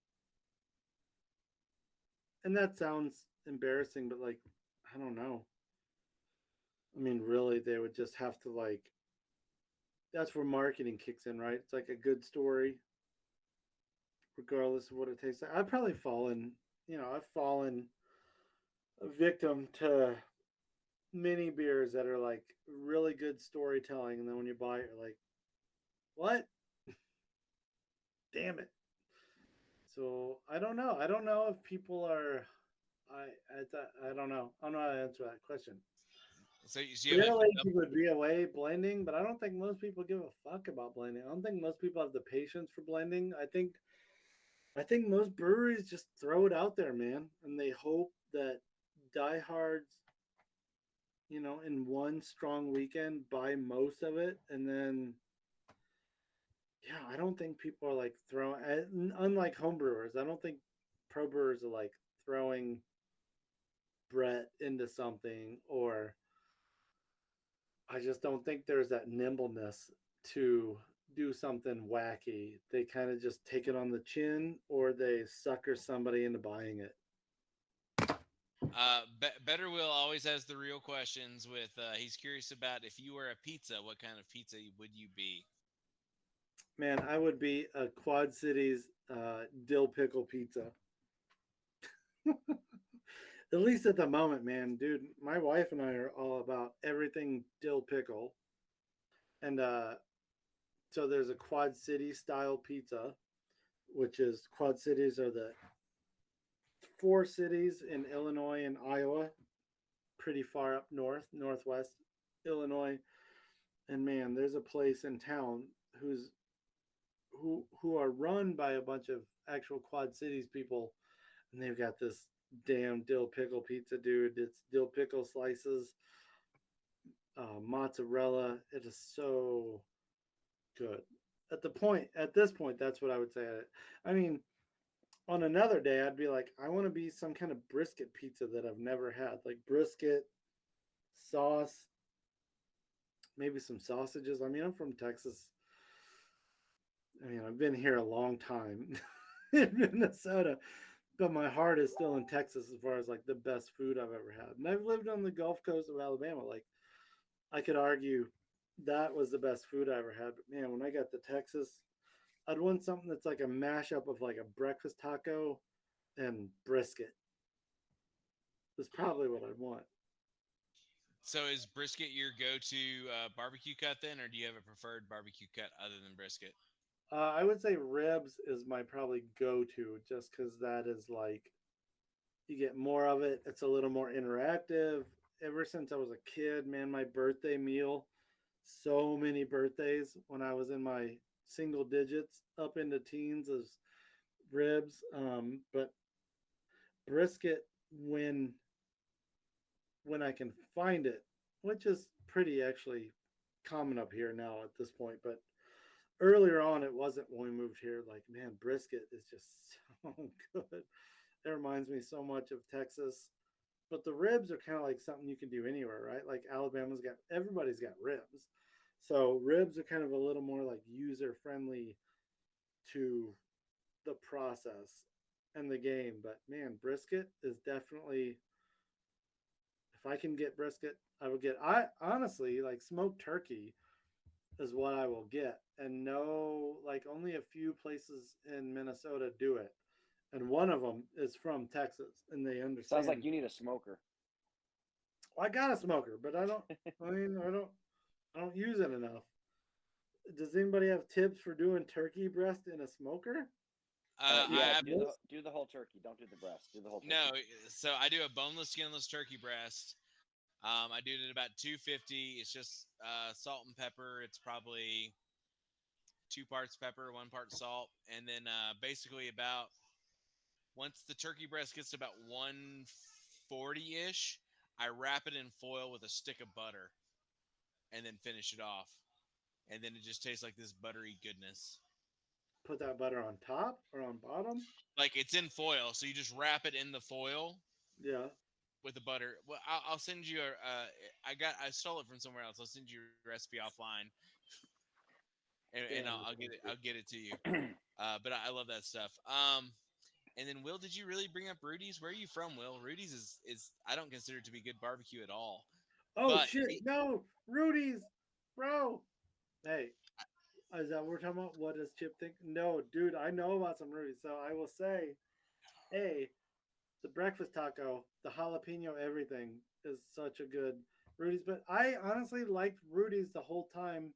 And that sounds embarrassing, but like, I don't know. I mean, really, they would just have to like that's where marketing kicks in, right? It's like a good story, regardless of what it tastes like. I've probably fallen, I've fallen a victim to mini beers that are like really good storytelling, and then when you buy it, you're like, what? Damn it. So I don't know. I don't know if people are. I don't know. I don't know how to answer that question. So you have Barrel a aging would be a way blending, but I don't think most people give a fuck about blending. I don't think most people have the patience for blending. I think most breweries just throw it out there, man, and they hope that diehards, in one strong weekend buy most of it, and then yeah, I don't think people are like throwing. Unlike home brewers, I don't think pro brewers are like throwing Brett into something, or I just don't think there's that nimbleness to do something wacky. They kind of just take it on the chin, or they sucker somebody into buying it. Better Will always has the real questions. With he's curious about if you were a pizza, what kind of pizza would you be? Man, I would be a Quad Cities dill pickle pizza. At least at the moment, man, dude. My wife and I are all about everything dill pickle, and so there's a Quad City style pizza, which is Quad Cities are the four cities in Illinois and Iowa, pretty far up north, northwest Illinois. And man, there's a place in town who are run by a bunch of actual Quad Cities people, and they've got this damn dill pickle pizza, dude. It's dill pickle slices, mozzarella. It is so good. At this point, that's what I would say. I mean, on another day, I'd be like, I want to be some kind of brisket pizza that I've never had, like brisket sauce, maybe some sausages. I mean, I'm from Texas. I mean, I've been here a long time in Minnesota, but my heart is still in Texas as far as like the best food I've ever had. And I've lived on the Gulf Coast of Alabama. Like, I could argue that was the best food I ever had. But man, when I got to Texas, I'd want something that's like a mashup of like a breakfast taco and brisket. That's probably what I'd want. So is brisket your go-to barbecue cut then, or do you have a preferred barbecue cut other than brisket? I would say ribs is my probably go to just because that is like you get more of it. It's a little more interactive. Ever since I was a kid, man, my birthday meal, so many birthdays when I was in my single digits up into teens is ribs. But brisket when I can find it, which is pretty actually common up here now at this point. But earlier on, it wasn't when we moved here. Like, man, brisket is just so good. It reminds me so much of Texas. But the ribs are kind of like something you can do anywhere, right? Like everybody's got ribs. So ribs are kind of a little more like user friendly to the process and the game. But man, brisket is definitely, if I can get brisket, I would get, I honestly like smoked turkey is what I will get. And no, like only a few places in Minnesota do it. And one of them is from Texas and they Sounds understand. like you need a smoker. Well, I got a smoker, but I don't use it enough. Does anybody have tips for doing turkey breast in a smoker? You Yeah, I have do the whole turkey. Don't do the breast. Do the whole turkey. no. So I do a boneless, skinless turkey breast. I do it at about 250. It's just salt and pepper. It's probably 2 parts pepper, 1 part salt, and then basically about once the turkey breast gets to about 140 ish, I wrap it in foil with a stick of butter, and then finish it off, and then it just tastes like this buttery goodness. Put that butter on top or on bottom? Like it's in foil, so you just wrap it in the foil Yeah. with the butter. Well, I'll send you a. I stole it from somewhere else. I'll send you a recipe offline, and Damn, I'll that get sounds it. good. I'll get it to you. But I love that stuff. And then Will, did you really bring up Rudy's? Where are you from, Will? Rudy's is I don't consider it to be good barbecue at all. Oh But shit! No, Rudy's, bro. Hey, is that what we're talking about? What does Chip think? No, dude, I know about some Rudy's. So I will say, hey, the breakfast taco, the jalapeno everything is such a good Rudy's. But I honestly liked Rudy's the whole time,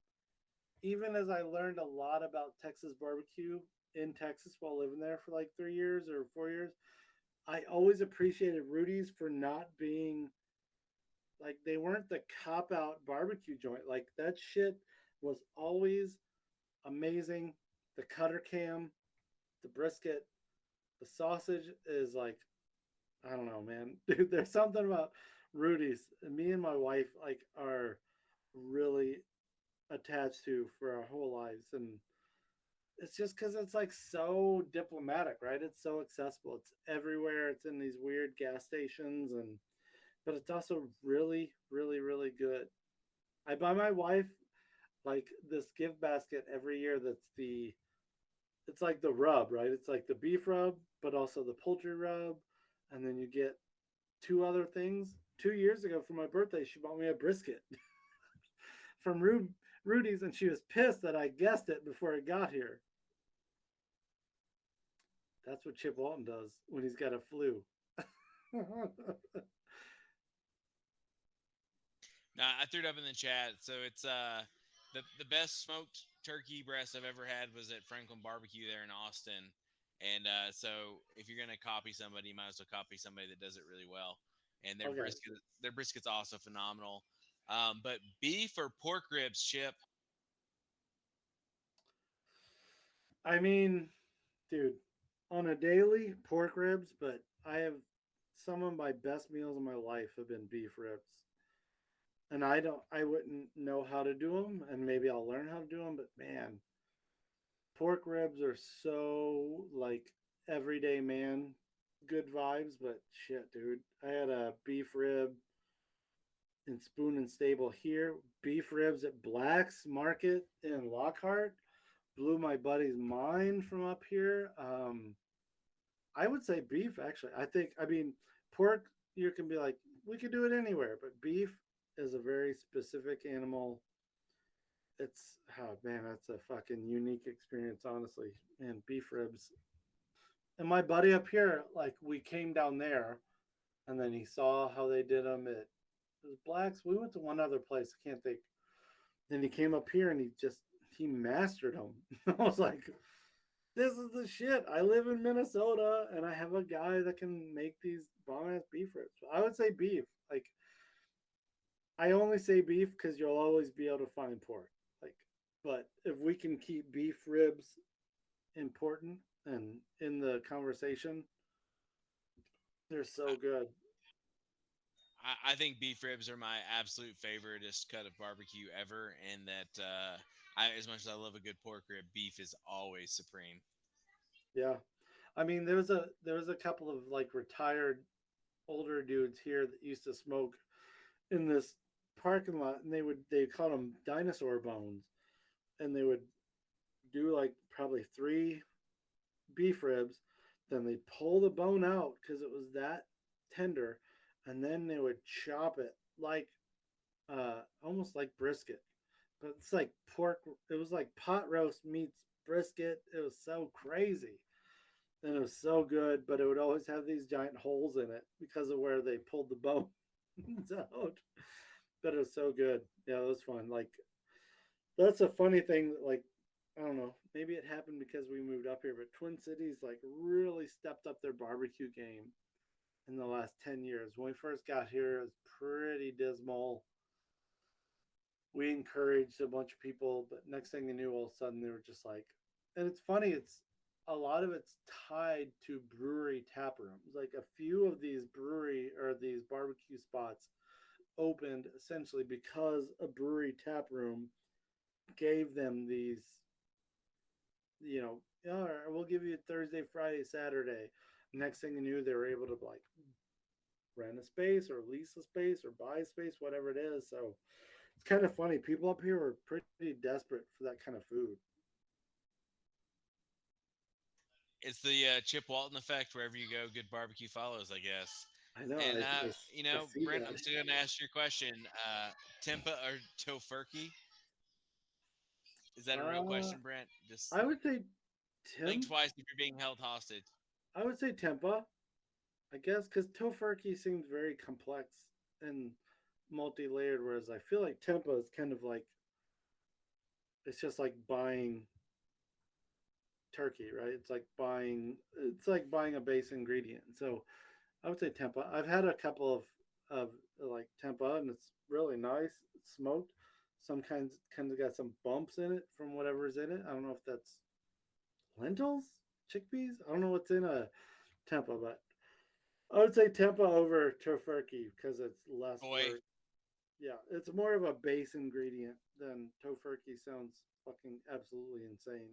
even as I learned a lot about Texas barbecue in Texas while living there for like 3 years or 4 years. I always appreciated Rudy's for not being like they weren't the cop out barbecue joint. Like that shit was always amazing. The cutter cam, the brisket, the sausage is like I don't know, man. Dude, there's something about Rudy's. Me and my wife like are really attached to for our whole lives, and it's just because it's like so diplomatic, right? It's so accessible. It's everywhere. It's in these weird gas stations, and but it's also really, really, really good. I buy my wife like this gift basket every year. That's the it's like the rub, right? It's like the beef rub, but also the poultry rub, and then you get two other things. 2 years ago for my birthday, she bought me a brisket from Rudy's, and she was pissed that I guessed it before it got here. That's what Chip Walton does when he's got a flu. No, I threw it up in the chat. So it's the best smoked turkey breast I've ever had was at Franklin Barbecue there in Austin. And so if you're gonna copy somebody, you might as well copy somebody that does it really well. And Okay. their brisket's also phenomenal. But beef or pork ribs, Chip? I mean, dude, on a daily, pork ribs, but I have some of my best meals in my life have been beef ribs. And I wouldn't know how to do them, and maybe I'll learn how to do them, but man, pork ribs are so like everyday man good vibes, but shit, dude. I had a beef rib in Spoon and Stable here, beef ribs at Black's Market in Lockhart. Blew my buddy's mind from up here. I would say beef, actually. I mean, pork, you can be like, we could do it anywhere, but beef is a very specific animal. It's, oh man, that's a fucking unique experience, honestly. And beef ribs. And my buddy up here, like, we came down there and then he saw how they did them at it was Blacks. We went to one other place. I can't think. Then he came up here and he mastered them. I was like, this is the shit. I live in Minnesota and I have a guy that can make these bomb ass beef ribs. I would say beef. Like I only say beef because you'll always be able to find pork. Like, but if we can keep beef ribs important and in the conversation, they're so good. I think beef ribs are my absolute favoriteest cut of barbecue ever, and that as much as I love a good pork rib, beef is always supreme. Yeah. I mean, there was a couple of like retired older dudes here that used to smoke in this parking lot, and they called them dinosaur bones, and they would do like probably three beef ribs, then they pull the bone out because it was that tender, and then they would chop it like almost like brisket, but it's like pork. It was like pot roast meets brisket. It was so crazy. And it was so good, but it would always have these giant holes in it because of where they pulled the bones out. But it was so good. Yeah, it was fun. Like that's a funny thing that like I don't know, maybe it happened because we moved up here, but Twin Cities like really stepped up their barbecue game in the last 10 years. When we first got here, it was pretty dismal. We encouraged a bunch of people, but next thing you knew, all of a sudden they were just like, and it's funny, it's a lot of it's tied to brewery tap rooms. Like a few of these brewery or these barbecue spots opened essentially because a brewery tap room gave them these, all right, we'll give you Thursday, Friday, Saturday. Next thing you knew, they were able to like rent a space or lease a space or buy a space, whatever it is. So it's kind of funny. People up here are pretty desperate for that kind of food. It's the Chip Walton effect. Wherever you go, good barbecue follows, I guess. I know. And I see Brent, that. I'm still going to ask your question. Tempa or tofurkey? Is that a real Uh, question, Brent? Just I would say think Tim. twice if you're being held hostage. I would say Tempa. I guess because Tofurkey seems very complex and multi-layered, whereas I feel like Tempa is kind of like it's just like buying turkey, right? It's like buying a base ingredient. So I would say Tempa. I've had a couple of like Tempa, and it's really nice. It's smoked. Some kinds of got some bumps in it from whatever's in it. I don't know if that's lentils, chickpeas. I don't know what's in a Tempa, but I would say Tempa over Tofurkey because it's less Boy, work. Yeah, it's more of a base ingredient than Tofurkey sounds fucking absolutely insane.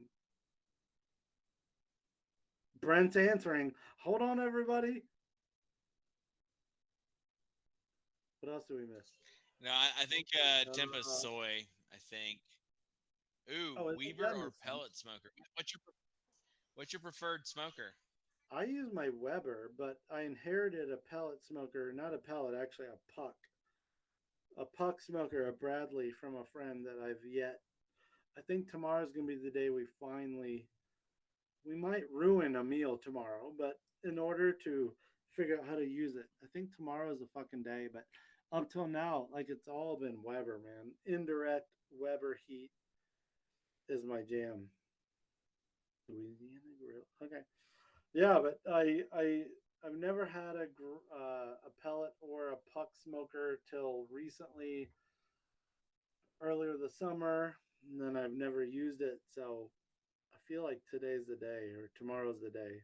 Brent's answering. Hold on, everybody. What else do we miss? no, I think Tempeh Uh, soy. I think. Ooh, oh, Weaver that or makes sense. pellet smoker? What's your preferred smoker? I use my Weber, but I inherited a pellet smoker, not a pellet, actually a puck smoker, a Bradley from a friend that I've yet. I think tomorrow's gonna be the day we might ruin a meal tomorrow, but in order to figure out how to use it, I think tomorrow is the fucking day. But up till now, like it's all been Weber, man. Indirect Weber heat is my jam. Louisiana grill. Okay. Yeah, but I've never had a pellet or a puck smoker till recently, earlier this summer, and then I've never used it. So I feel like today's the day or tomorrow's the day.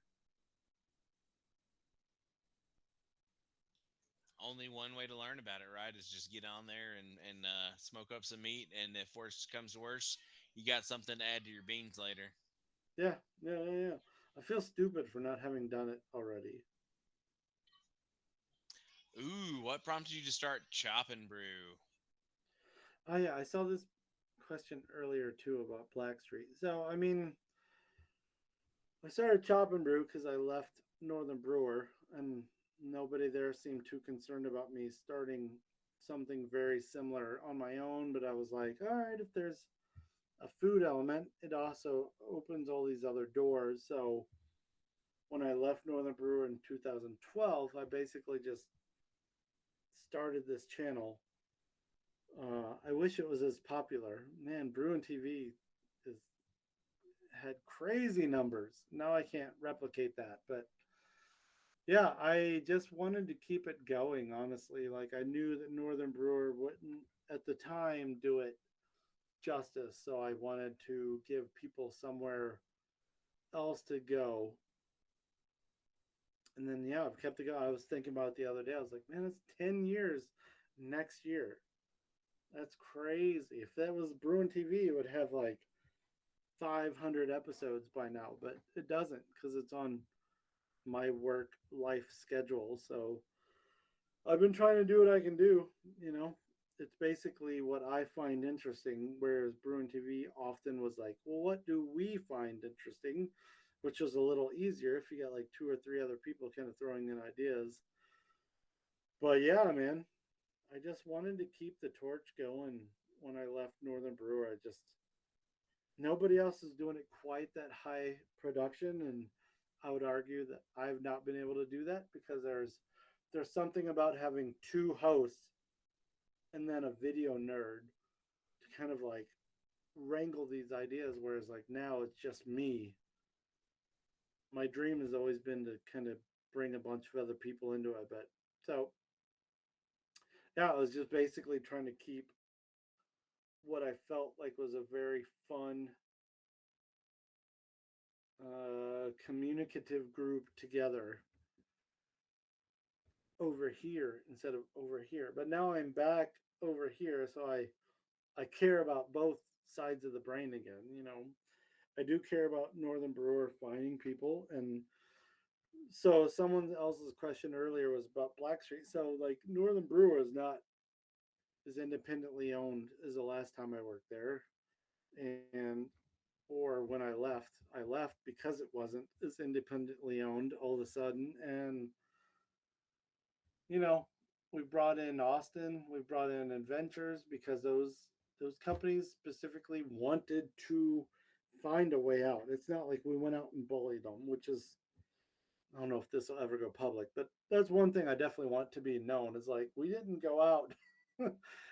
Only one way to learn about it, right? Is just get on there and smoke up some meat, and if worse comes to worse, you got something to add to your beans later. Yeah, yeah. I feel stupid for not having done it already. Ooh, what prompted you to start Chop and Brew? Oh yeah, I saw this question earlier too about Blackstreet. So I mean, I started Chop and Brew because I left Northern Brewer, and nobody there seemed too concerned about me starting something very similar on my own. But I was like, all right, if there's a food element, it also opens all these other doors. So when I left Northern Brewer in 2012, I basically just started this channel. I wish it was as popular. Man, Brewing TV is had crazy numbers. Now I can't replicate that, but yeah, I just wanted to keep it going. Honestly, like I knew that Northern Brewer wouldn't at the time do it justice, so I wanted to give people somewhere else to go. And then yeah, I've kept it going. I was thinking about it the other day. I was like, man, it's 10 years next year. That's crazy. If that was Bruin TV, it would have like 500 episodes by now, but it doesn't because it's on my work life schedule. So I've been trying to do what I can do. You know, it's basically what I find interesting. Whereas Bruin TV often was like, well, what do we find interesting? Which was a little easier if you got like two or three other people kind of throwing in ideas. But yeah, man, I just wanted to keep the torch going when I left Northern Brewer. I just nobody else is doing it quite that high production, and I would argue that I've not been able to do that because there's something about having two hosts and then a video nerd to kind of like wrangle these ideas, whereas like now it's just me. My dream has always been to kind of bring a bunch of other people into it, but so yeah, I was just basically trying to keep what I felt like was a very fun communicative group together over here instead of over here. But now I'm back over here, so I care about both sides of the brain again. You know, I do care about Northern Brewer finding people, and so someone else's question earlier was about Blackstreet. So like Northern Brewer is not as independently owned as the last time I worked there, and or when I left because it wasn't as independently owned all of a sudden, and you know, we brought in Austin, we brought in Adventures because those those companies specifically wanted to find a way out. It's not like we went out and bullied them, which is, I don't know if this will ever go public, but that's one thing I definitely want to be known is like we didn't go out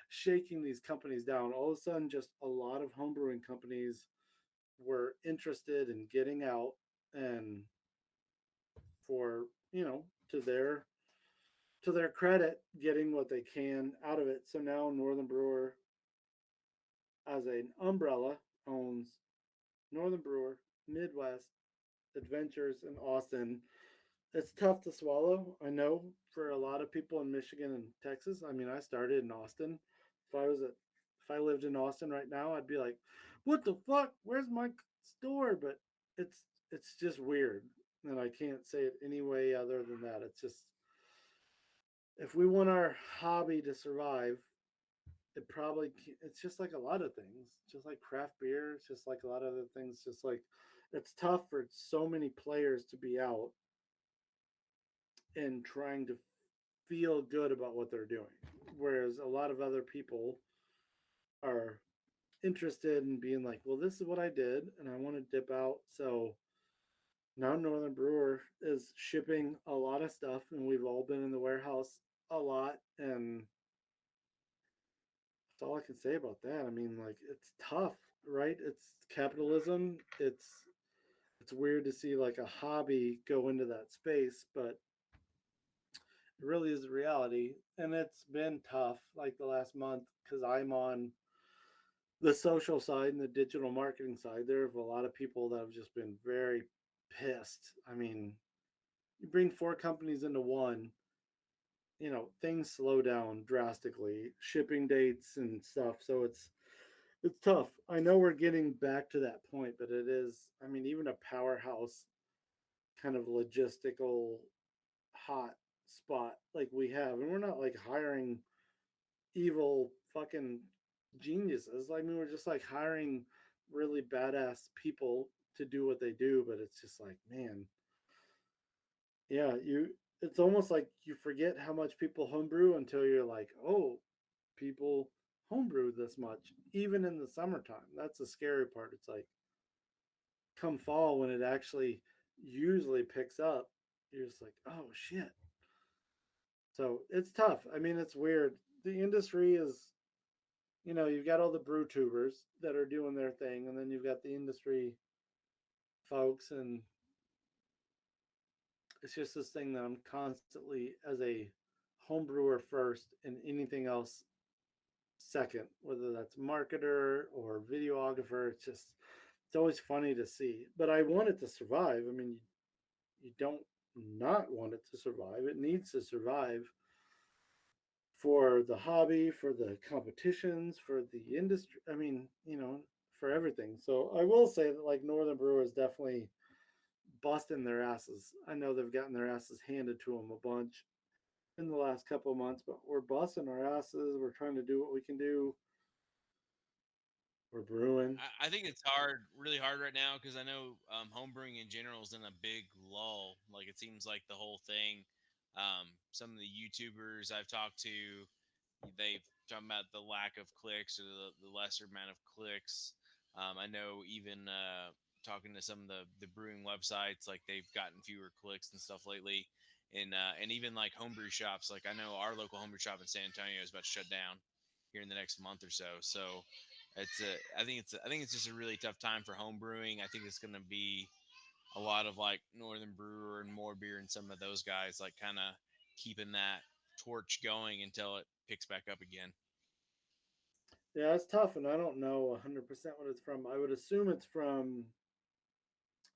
shaking these companies down. All of a sudden, just a lot of homebrewing companies were interested in getting out and for, to their credit, getting what they can out of it. So now Northern Brewer as an umbrella owns Northern Brewer, Midwest, Adventures in Austin. It's tough to swallow. I know for a lot of people in Michigan and Texas. I mean, I started in Austin. If I lived in Austin right now, I'd be like, "What the fuck? Where's my store?" But it's just weird, and I can't say it any way other than that. It's just if we want our hobby to survive, it's just like a lot of things, just like craft beer, it's just like a lot of other things, just like it's tough for so many players to be out and trying to feel good about what they're doing, whereas a lot of other people are interested in being like, well, this is what I did and I want to dip out. So now Northern Brewer is shipping a lot of stuff and we've all been in the warehouse a lot, and that's all I can say about that. I mean, like, it's tough, right? It's capitalism. It's weird to see like a hobby go into that space, but it really is a reality. And it's been tough like the last month because I'm on the social side and the digital marketing side. There are a lot of people that have just been very pissed. I mean, you bring four companies into one, things slow down drastically, shipping dates and stuff. So it's tough. I know we're getting back to that point, but it is, I mean, even a powerhouse kind of logistical hot spot like we have, and we're not like hiring evil fucking geniuses. I mean, we're just like hiring really badass people to do what they do, but it's just like, man, yeah, it's almost like you forget how much people homebrew until you're like, oh, people homebrew this much, even in the summertime. That's the scary part. It's like come fall when it actually usually picks up, you're just like, oh shit. So it's tough. I mean, it's weird. The industry is, you've got all the brew tubers that are doing their thing, and then you've got the industry folks, and it's just this thing that I'm constantly as a home brewer first and anything else second, whether that's marketer or videographer. It's always funny to see, but I want it to survive. I mean, you don't not want it to survive. It needs to survive for the hobby, for the competitions, for the industry. I mean, for everything. So I will say that like Northern Brewers definitely busting their asses. I know they've gotten their asses handed to them a bunch in the last couple of months, but we're busting our asses. We're trying to do what we can do. We're brewing. I think it's hard, really hard right now because I know homebrewing in general is in a big lull. Like it seems like the whole thing. Some of the YouTubers I've talked to, they've talking about the lack of clicks or the lesser amount of clicks. I know even talking to some of the brewing websites, like they've gotten fewer clicks and stuff lately. And even like homebrew shops, like I know our local homebrew shop in San Antonio is about to shut down here in the next month or so. So I think it's just a really tough time for home brewing. I think it's going to be a lot of like Northern Brewer and More Beer and some of those guys like kind of keeping that torch going until it picks back up again. Yeah, it's tough, and I don't know 100% what it's from. I would assume it's from,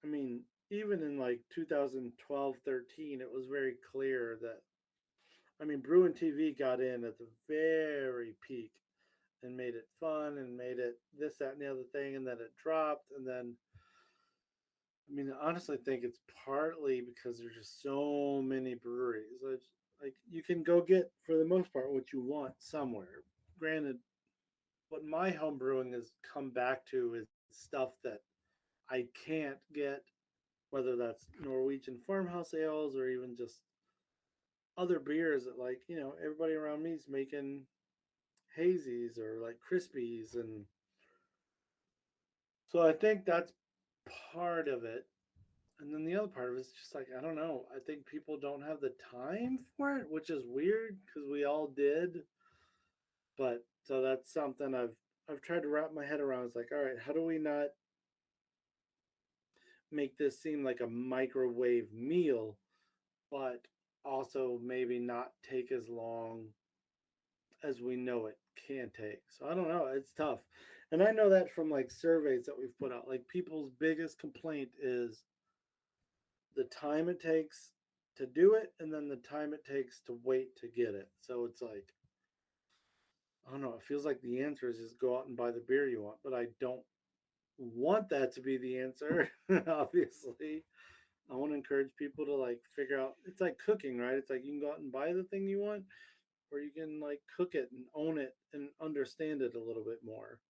I mean, even in like 2012, 13, it was very clear that, I mean, Brewing TV got in at the very peak and made it fun and made it this, that, and the other thing, and then it dropped. And then, I mean, I honestly think it's partly because there's just so many breweries. Like you can go get, for the most part, what you want somewhere. Granted, what my home brewing has come back to is stuff that I can't get, whether that's Norwegian farmhouse ales or even just other beers that, like, everybody around me is making hazies or like crispies, and so I think that's part of it. And then the other part of it is just like I don't know. I think people don't have the time for it, which is weird because we all did. But so that's something I've tried to wrap my head around. It's like, all right, how do we not make this seem like a microwave meal, but also maybe not take as long as we know it can take. So I don't know. It's tough. And I know that from like surveys that we've put out. Like people's biggest complaint is the time it takes to do it and then the time it takes to wait to get it. So it's like, I don't know. It feels like the answer is just go out and buy the beer you want, but I don't want that to be the answer, obviously. I want to encourage people to like figure out it's like cooking, right? It's like you can go out and buy the thing you want, or you can like cook it and own it and understand it a little bit more.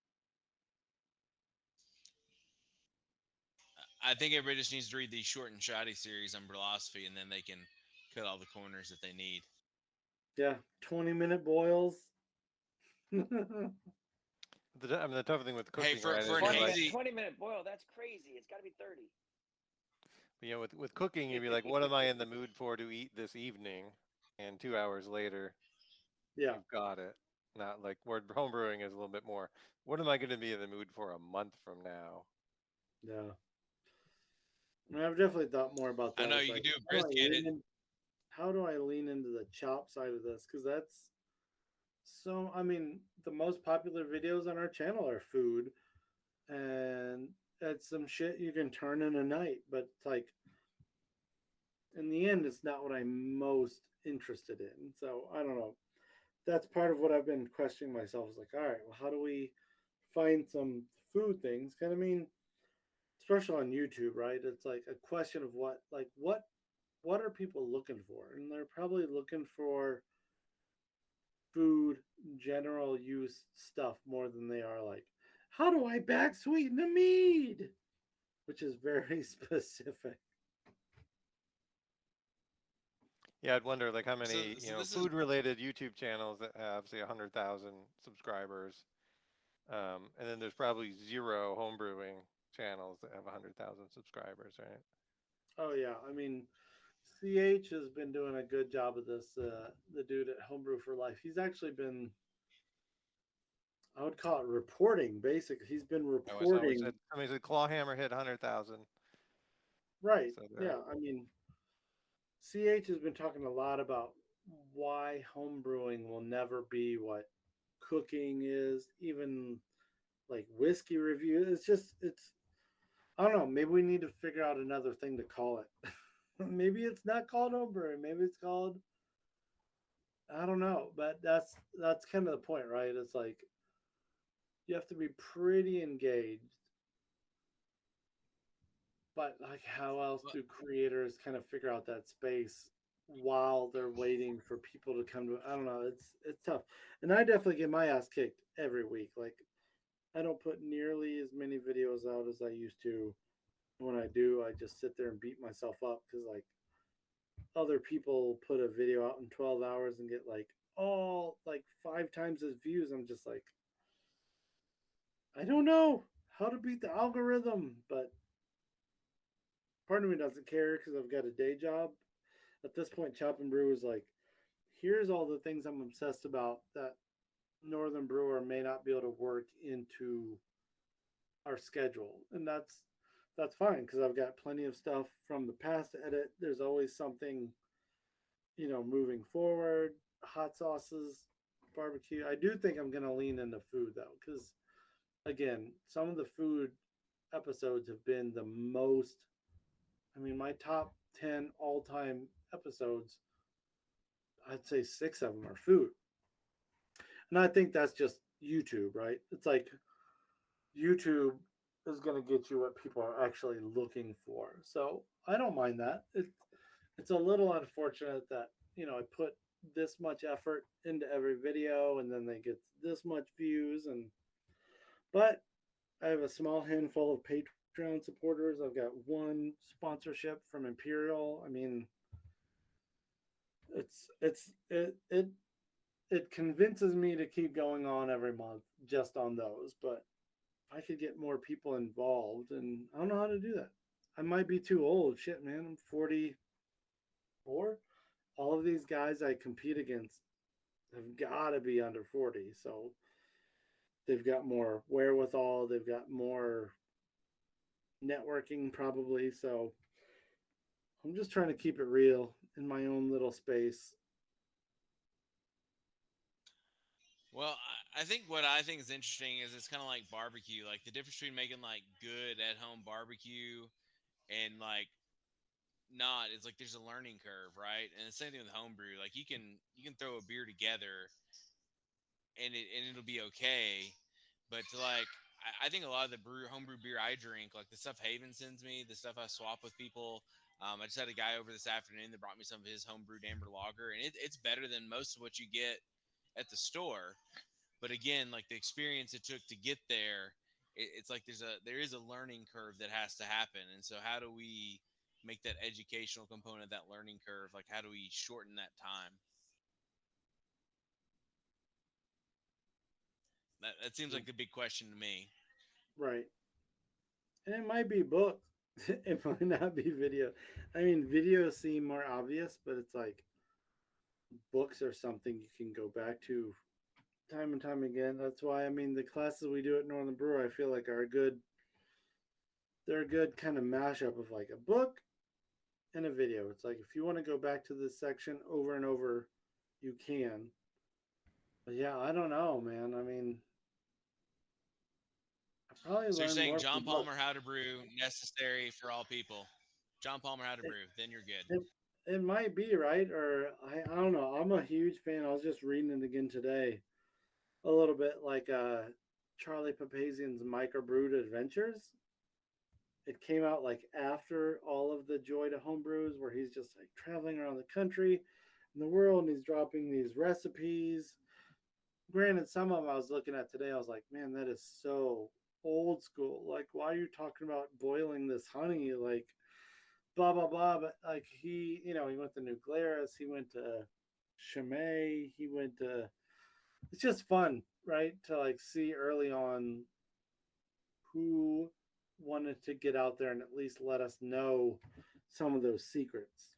I think everybody just needs to read the short and shoddy series on philosophy, and then they can cut all the corners that they need. Yeah, 20-minute boils. Yeah, I mean, the tough thing with Hey, cooking, right, for is an 20 you're like, minute, hazy, 20-minute boil. That's crazy. It's got to be 30. with cooking, you'd be like, what am I in the mood for to eat this evening? And 2 hours later, you've got it. Not like where home brewing is a little bit more. What am I going to be in the mood for a month from now? yeah. I mean, I've definitely thought more about I that. know It's you can like, do a brisket. how do I lean into the chop side of this? Because that's so. I mean, the most popular videos on our channel are food, and it's some shit you can turn in a night. But it's like in the end, it's not what I'm most interested in. So I don't know. That's part of what I've been questioning myself. Is like, all right, well, how do we find some food things? Because I mean, especially on YouTube, right? It's like a question of what are people looking for? And they're probably looking for food general use stuff more than they are like, how do I back sweeten a mead? Which is very specific. Yeah, I'd wonder like how So, many, so this is food-related YouTube channels that have, say, 100,000 subscribers. And then there's probably zero homebrewing channels that have 100,000 subscribers, right? Oh yeah, I mean, CH has been doing a good job of this. The dude at Homebrew for Life, he's actually been, I would call it reporting. Basically, he's been Oh, reporting. somebody said Clawhammer hit 100,000. Right. So Yeah. I mean, CH has been talking a lot about why homebrewing will never be what cooking is, even like whiskey review. It's, I don't know. Maybe we need to figure out another thing to call it. Maybe it's not called homebrewing. Maybe it's called, I don't know. But that's kind of the point, right? It's like you have to be pretty engaged. But like, how else do creators kind of figure out that space while they're waiting for people to come to? I don't know. It's tough, and I definitely get my ass kicked every week. Like, I don't put nearly as many videos out as I used to. When I do, I just sit there and beat myself up because like other people put a video out in 12 hours and get like all like 5 times as views. I'm just like, I don't know how to beat the algorithm, but part of me doesn't care because I've got a day job. At this point, Chop and Brew is like, here's all the things I'm obsessed about that Northern Brewer may not be able to work into our schedule, and that's fine because I've got plenty of stuff from the past to edit. There's always something, moving forward. Hot sauces, barbecue. I do think I'm gonna lean into food though, because again, some of the food episodes have been the most. I mean, my top 10 all-time episodes, I'd say 6 of them are food. And I think that's just YouTube, right? It's like YouTube is going to get you what people are actually looking for. So I don't mind that. It's a little unfortunate that, I put this much effort into every video and then they get this much views. But I have a small handful of Patreon supporters. I've got one sponsorship from Imperial. I mean, it it convinces me to keep going on every month just on those. But I could get more people involved, and I don't know how to do that. I might be too old. Shit, man, I'm 44. All of these guys I compete against have got to be under 40. So they've got more wherewithal, they've got more networking probably. So I'm just trying to keep it real in my own little space. Well, I think what I think is interesting is it's kind of like barbecue. Like the difference between making like good at home barbecue and like not is like there's a learning curve, right? And the same thing with homebrew. Like you can throw a beer together and it'll be okay, but to like I think a lot of the homebrew beer I drink, like the stuff Haven sends me, the stuff I swap with people. I just had a guy over this afternoon that brought me some of his homebrewed amber lager, and it's better than most of what you get at the store. But again, like the experience it took to get there, it's like there is a learning curve that has to happen. And so how do we make that educational component of that learning curve? Like how do we shorten that time? That seems like the big question to me. Right. And it might be books. It might not be video. I mean, videos seem more obvious, but it's like books are something you can go back to time and time again. That's why I mean the classes we do at Northern Brewer I feel like are a good they're a good kind of mashup of like a book and a video. It's like if you want to go back to this section over and over, you can. But yeah, I don't know, man. I mean, I probably So you're learned saying more John from books. Palmer How to Brew necessary for all people. John Palmer How to It, Brew, then you're good. it, it might be right, or I don't know. I'm a huge fan. I was just reading it again today, a little bit like Charlie Papazian's Microbrewed Adventures. It came out like after all of the Joy to Homebrews, where he's just like traveling around the country and the world, and he's dropping these recipes. Granted, some of them I was looking at today, I was like, man, that is so old school. Like, why are you talking about boiling this honey? Like, blah blah blah. But like he went to New Glarus, he went to Chimay, he went to. It's just fun, right? To like see early on who wanted to get out there and at least let us know some of those secrets.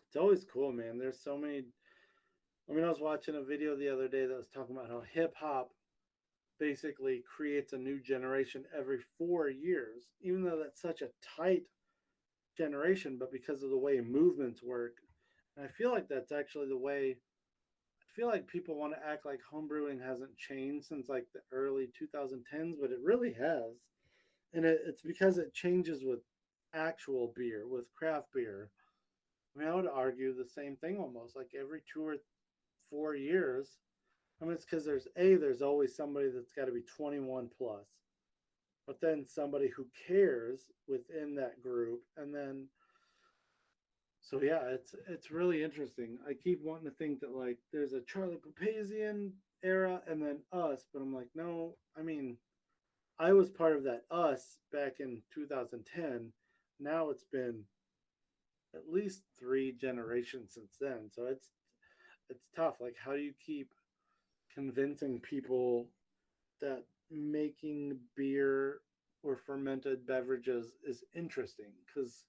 It's always cool, man. There's so many. I mean, I was watching a video the other day that was talking about how hip hop basically creates a new generation every 4 years, even though that's such a tight generation, but because of the way movements work. And I feel like that's actually the way. I feel like people want to act like homebrewing hasn't changed since like the early 2010s, but it really has. And it's because it changes with actual beer, with craft beer. I mean, I would argue the same thing almost like every 2 or 4 years. I mean, it's because there's always somebody that's got to be 21 plus, but then somebody who cares within that group, and then so yeah, it's really interesting. I keep wanting to think that like there's a Charlie Papazian era and then us, but I'm like, no. I mean, I was part of that us back in 2010. Now it's been at least 3 generations since then. So it's tough. Like how do you keep convincing people that making beer or fermented beverages is interesting? Because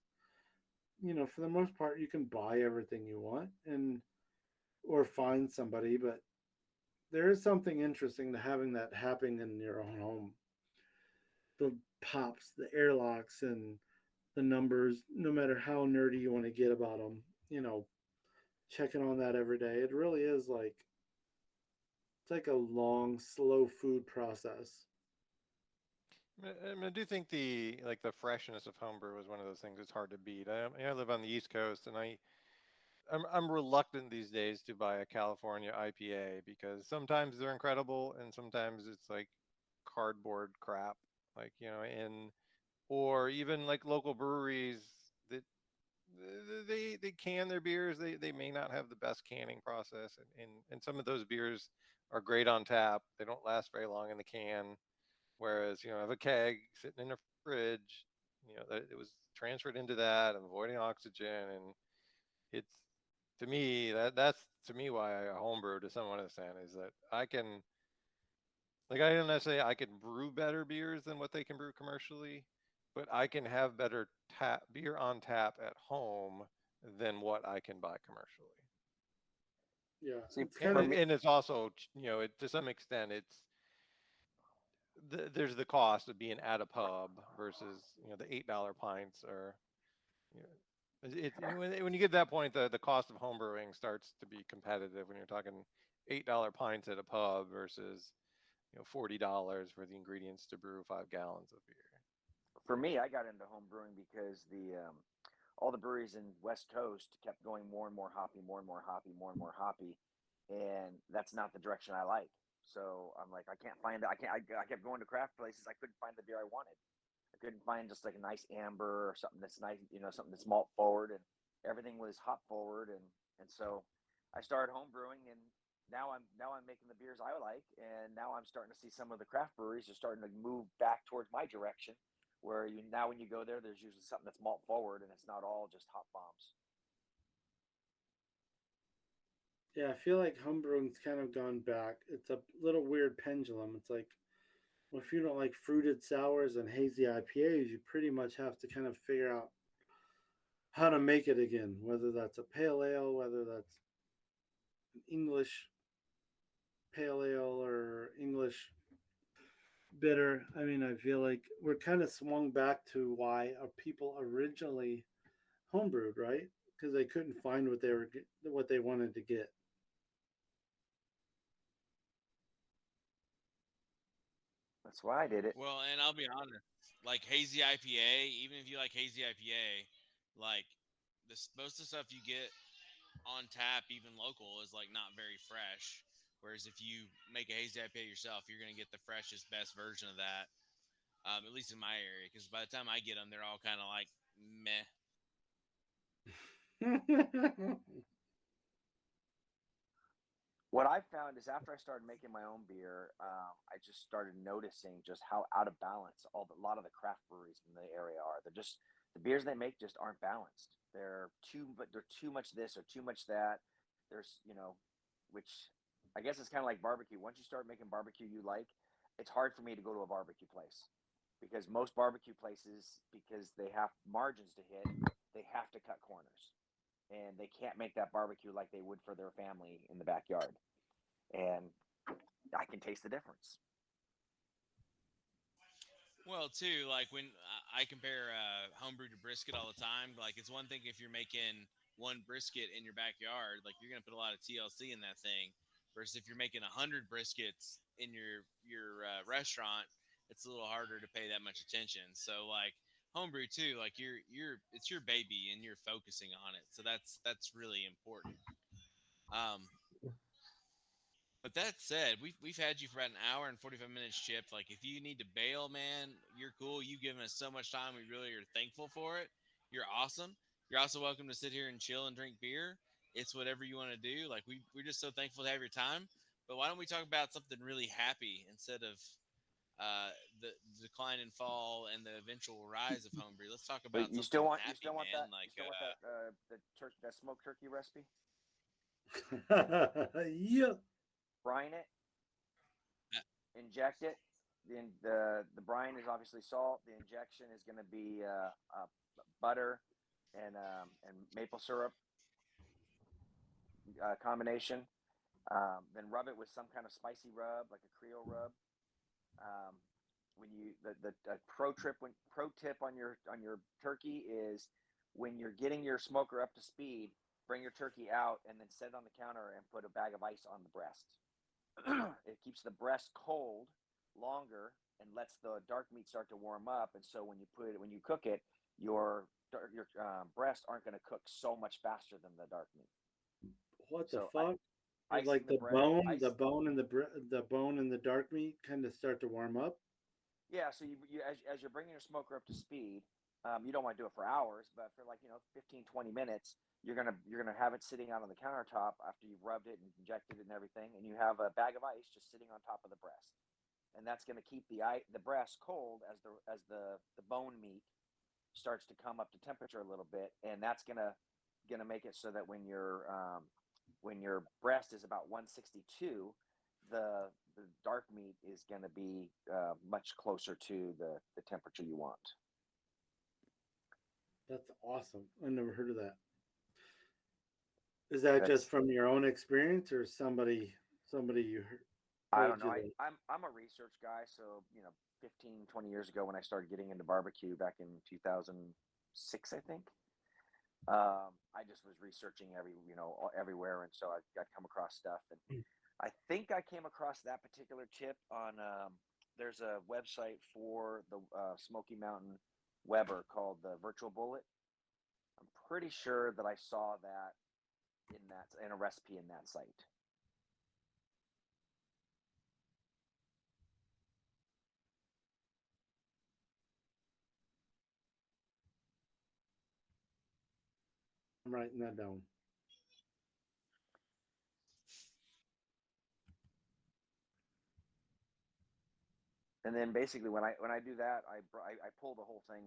for the most part you can buy everything you want and or find somebody, but there is something interesting to having that happening in your own home. The pops, the airlocks, and the numbers, no matter how nerdy you want to get about them, checking on that every day. It really is like it's like a long, slow food process. I do think the freshness of homebrew is one of those things that's hard to beat. I live on the East Coast, and I'm reluctant these days to buy a California IPA because sometimes they're incredible and sometimes it's like cardboard crap, like and or even like local breweries that they can their beers. They may not have the best canning process, and some of those beers are great on tap. They don't last very long in the can. Whereas I have a keg sitting in a fridge, that it was transferred into that and avoiding oxygen, and it's to me, that's to me why I homebrew to some extent is that I can, like, I don't necessarily I can brew better beers than what they can brew commercially, but I can have better beer on tap at home than what I can buy commercially. Yeah, See, it's kind for of me, And it's also, to some extent, there's the cost of being at a pub versus, the $8 pints or, you know, when you get to that point, the cost of homebrewing starts to be competitive when you're talking $8 pints at a pub versus, $40 for the ingredients to brew 5 gallons of beer. for me, I got into home brewing because the all the breweries in West Coast kept going more and more hoppy, more and more hoppy, more and more hoppy, and that's not the direction I like. So I'm like, I can't find it. I can't. I kept going to craft places. I couldn't find the beer I wanted. I couldn't find just like a nice amber or something that's nice, something that's malt forward, and everything was hop forward, and so I started home brewing, and now I'm making the beers I like, and now I'm starting to see some of the craft breweries are starting to move back towards my direction, where you now when you go there, there's usually something that's malt forward, and it's not all just hop bombs. yeah. I feel like homebrewing's kind of gone back. It's a little weird pendulum. It's like, well, if you don't like fruited sours and hazy IPAs, you pretty much have to kind of figure out how to make it again. Whether that's a pale ale, whether that's an English pale ale or English bitter. I mean, I feel like we're kind of swung back to why our people originally homebrewed, right? Because they couldn't find what they wanted to get. That's why I did it. Well, and I'll be honest, like hazy IPA, even if you like hazy IPA, like this most of the stuff you get on tap, even local, is like not very fresh. Whereas if you make a hazy IPA yourself, you're gonna get the freshest, best version of that. At least in my area, because by the time I get them, they're all kind of like meh. What I found is after I started making my own beer, I just started noticing just how out of balance a lot of the craft breweries in the area are. They're just the beers they make just aren't balanced. They're too much this or too much that. There's which I guess it's kind of like barbecue. Once you start making barbecue you like, it's hard for me to go to a barbecue place because most barbecue places, because they have margins to hit, they have to cut corners, and they can't make that barbecue like they would for their family in the backyard. And I can taste the difference. Well, too, like when I compare homebrew to brisket all the time, like it's one thing if you're making one brisket in your backyard, like you're gonna put a lot of TLC in that thing, versus if you're making 100 briskets in your restaurant, it's a little harder to pay that much attention. So like homebrew too, like you're it's your baby and you're focusing on it, so that's really important. Um, but that said, we've had you for about an hour and 45 minutes, Chip. Like, if you need to bail, man, you're cool. You've given us so much time. We really are thankful for it. You're awesome. You're also welcome to sit here and chill and drink beer. It's whatever you want to do. Like, we're just so thankful to have your time. But why don't we talk about something really happy instead of uh, the decline and fall and the eventual rise of homebrew? Let's talk But about something you happy, still want man. that Like, that smoked turkey recipe. Yeah. Brine it, uh, inject it. The brine is obviously salt. The injection is going to be butter and maple syrup combination. Then rub it with some kind of spicy rub, like a Creole rub. Um, when you the pro tip on your turkey is when you're getting your smoker up to speed, bring your turkey out and then set it on the counter and put a bag of ice on the breast. It keeps the breast cold longer and lets the dark meat start to warm up. And so when you cook it, your breasts aren't going to cook so much faster than the dark meat. What the So fuck? icing Like the bread, the bone and the bone and the dark meat kind of start to warm up. yeah. So as you're bringing your smoker up to speed, you don't want to do it for hours, but for 15, 20 minutes, you're gonna have it sitting out on the countertop after you've rubbed it and injected it and everything, and you have a bag of ice just sitting on top of the breast, and that's going to keep the breast cold as the bone meat starts to come up to temperature a little bit, and that's going to going to make it so that when your breast is about 162, the dark meat is going to be much closer to the temperature you want. That's awesome. I never heard of that. Is that just from your own experience, or somebody you heard? I don't know. I'm a research guy, so 15, 20 years ago when I started getting into barbecue back in 2006, I think. I just was researching everywhere, and so I'd come across stuff, and I think I came across that particular tip on. There's a website for the Smoky Mountain Weber called the Virtual Bullet. I'm pretty sure that I saw that in a recipe in that site. I'm writing that down. And then basically when I do that, I pull the whole thing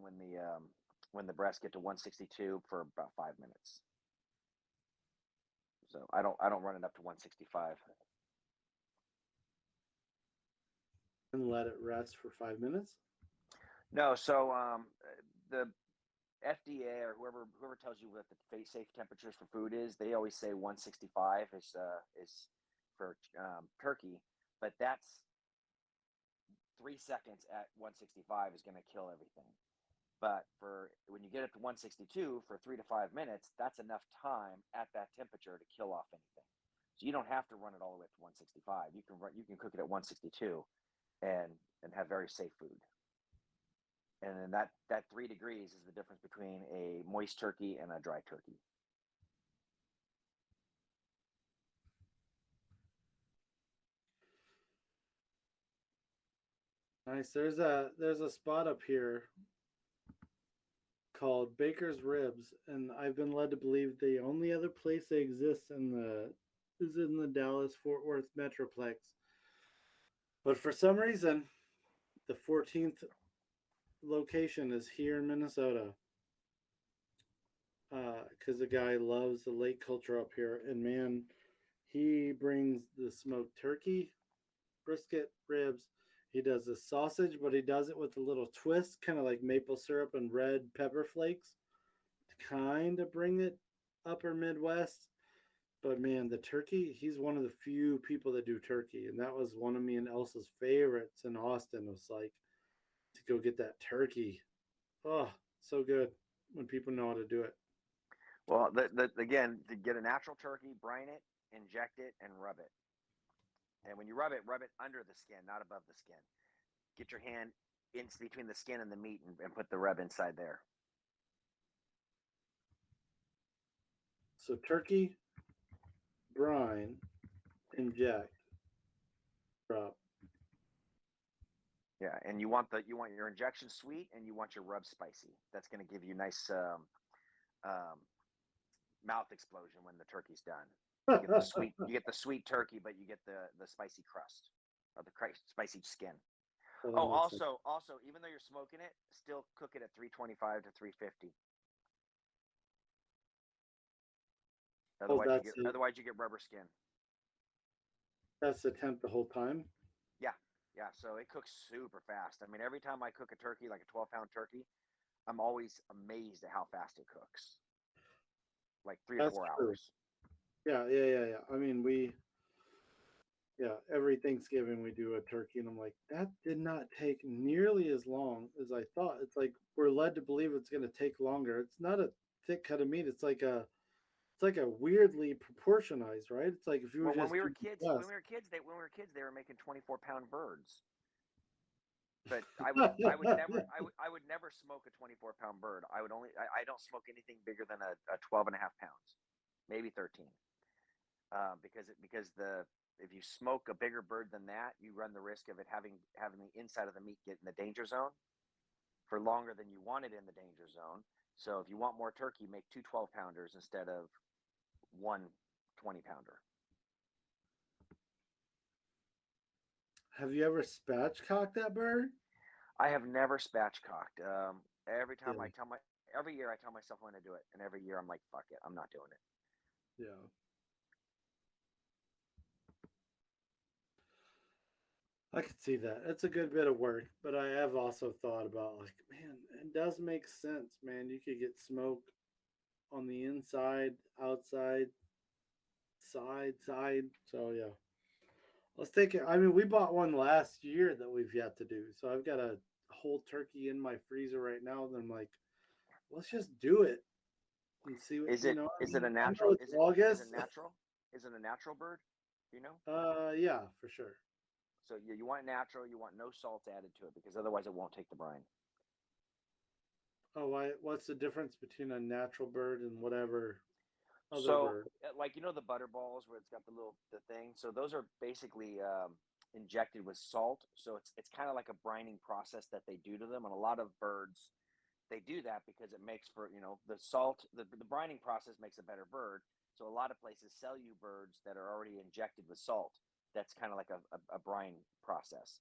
when the breasts get to 162 for about 5 minutes. So I don't run it up to 165. And let it rest for 5 minutes? No, so the FDA or whoever tells you what the safe temperatures for food is, they always say 165 is for turkey, but that's 3 seconds at 165 is going to kill everything. But for when you get up to 162 for 3 to 5 minutes, that's enough time at that temperature to kill off anything. So you don't have to run it all the way up to 165. You can cook it at 162 and have very safe food. And then that 3 degrees is the difference between a moist turkey and a dry turkey. Nice. There's a spot up here called Baker's Ribs, and I've been led to believe the only other place they exist is in the Dallas Fort Worth Metroplex. But for some reason, the 14th location is here in Minnesota. Because the guy loves the lake culture up here, and man, he brings the smoked turkey, brisket, ribs. He does the sausage, but he does it with a little twist, kind of like maple syrup and red pepper flakes, to kind of bring it upper Midwest. But man, the turkey, he's one of the few people that do turkey, and that was one of me and Elsa's favorites in Austin. Was like to go get that turkey. Oh, so good when people know how to do it. Well, again, to get a natural turkey, brine it, inject it, and rub it. And when you rub it under the skin, not above the skin. Get your hand in between the skin and the meat and put the rub inside there. So turkey, brine, inject, rub. Yeah, and you want your injection sweet, and you want your rub spicy. That's going to give you nice mouth explosion when the turkey's done. You get the sweet turkey, but you get the spicy crust or the spicy skin. Oh, also, even though you're smoking it, still cook it at 325 to 350. Otherwise, you get rubber skin. That's the temp the whole time? Yeah. So it cooks super fast. I mean, every time I cook a turkey, like a 12-pound turkey, I'm always amazed at how fast it cooks. Like 3 or 4 hours. Yeah. I mean, every Thanksgiving we do a turkey, and I'm like, that did not take nearly as long as I thought. It's like we're led to believe it's going to take longer. It's not a thick cut of meat. It's like a weirdly proportionized, right? It's like if you were when we were kids, they were making 24-pound birds. But I would never smoke a 24-pound bird. I don't smoke anything bigger than a 12 and a half pounds, maybe 13. Because if you smoke a bigger bird than that, you run the risk of it having the inside of the meat get in the danger zone for longer than you want it in the danger zone. So if you want more turkey, make 2 12-pounders instead of 1 20-pounder. Have you ever spatchcocked that bird? I have never spatchcocked. Every time every year I tell myself I'm going to do it, and every year I'm like, fuck it, I'm not doing it. Yeah. I could see that. It's a good bit of work, but I have also thought about like, man, it does make sense, man. You could get smoke on the inside, outside, side. So yeah. Let's take it. I mean, we bought one last year that we've yet to do. So I've got a whole turkey in my freezer right now, and I'm like, let's just do it and see what Is you it know. is it a I know natural? it's August. Is it a natural bird? Do you know? Yeah, for sure. So you want natural. You want no salt added to it because otherwise it won't take the brine. Oh, what's the difference between a natural bird and whatever other So, bird? like the butter balls where it's got the thing. So those are basically injected with salt. So it's kind of like a brining process that they do to them. And a lot of birds, they do that because it makes for the salt. The brining process makes a better bird. So a lot of places sell you birds that are already injected with salt. That's kind of like a brine process.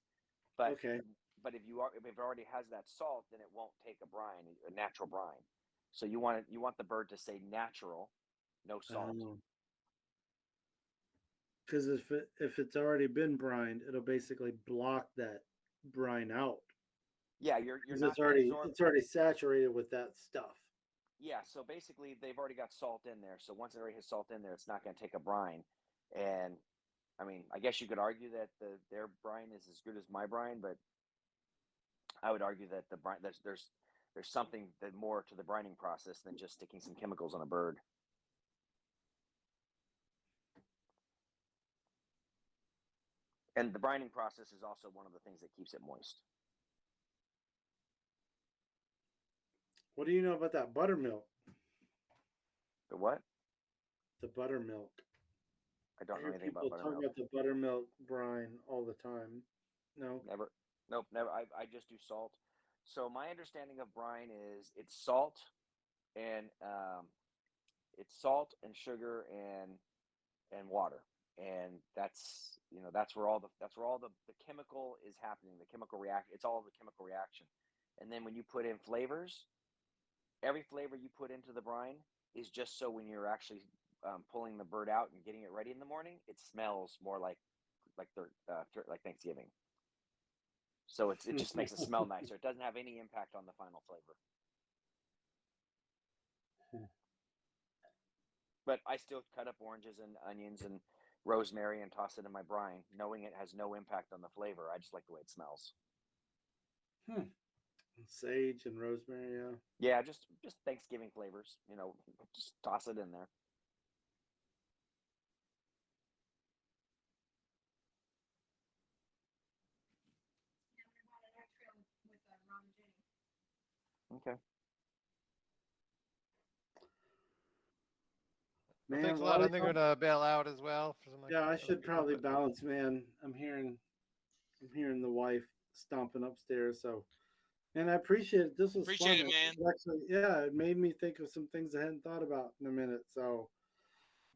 But Okay. but if it already has that salt, then it won't take a natural brine. So you want the bird to say natural, no salt. Because if it's already been brined, it'll basically block that brine out. Yeah, you're Because not it's already saturated with that stuff. Yeah, so basically they've already got salt in there. So once it already has salt in there, it's not going to take a brine. And I mean, I guess you could argue that their brine is as good as my brine, but I would argue that the brine there's something that more to the brining process than just sticking some chemicals on a bird. And the brining process is also one of the things that keeps it moist. What do you know about that buttermilk? The what? The buttermilk. I don't I know hear anything people about talk buttermilk. about the buttermilk brine all the time. No. Never. Nope, never. I just do salt. So my understanding of brine is and um, it's salt and sugar and water, and that's where the chemical is happening. The chemical react. It's all the chemical reaction, and then when you put in flavors, every flavor you put into the brine is just so when you're actually pulling the bird out and getting it ready in the morning, it smells more like Thanksgiving. So it just makes it smell nicer. It doesn't have any impact on the final flavor. But I still cut up oranges and onions and rosemary and toss it in my brine, knowing it has no impact on the flavor. I just like the way it smells. Sage and rosemary, yeah. Yeah, just Thanksgiving flavors. Just toss it in there. Okay. Well, Man, thanks a lot. I think I'm gonna bail out as well. For some yeah, I should probably but... balance, man. I'm hearing the wife stomping upstairs, so and I appreciate it. This was Appreciate fun. it, man. Actually, yeah, it made me think of some things I hadn't thought about in a minute. So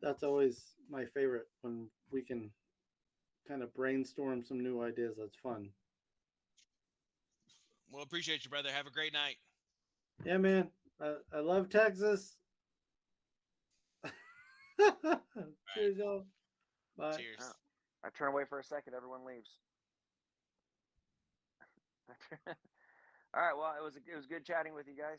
that's always my favorite when we can kind of brainstorm some new ideas. That's fun. Well, appreciate you, brother. Have a great night. Yeah, man. I love Texas. Cheers, y'all. Bye. Cheers. I turn away for a second. Everyone leaves. All right. Well, it was good chatting with you guys.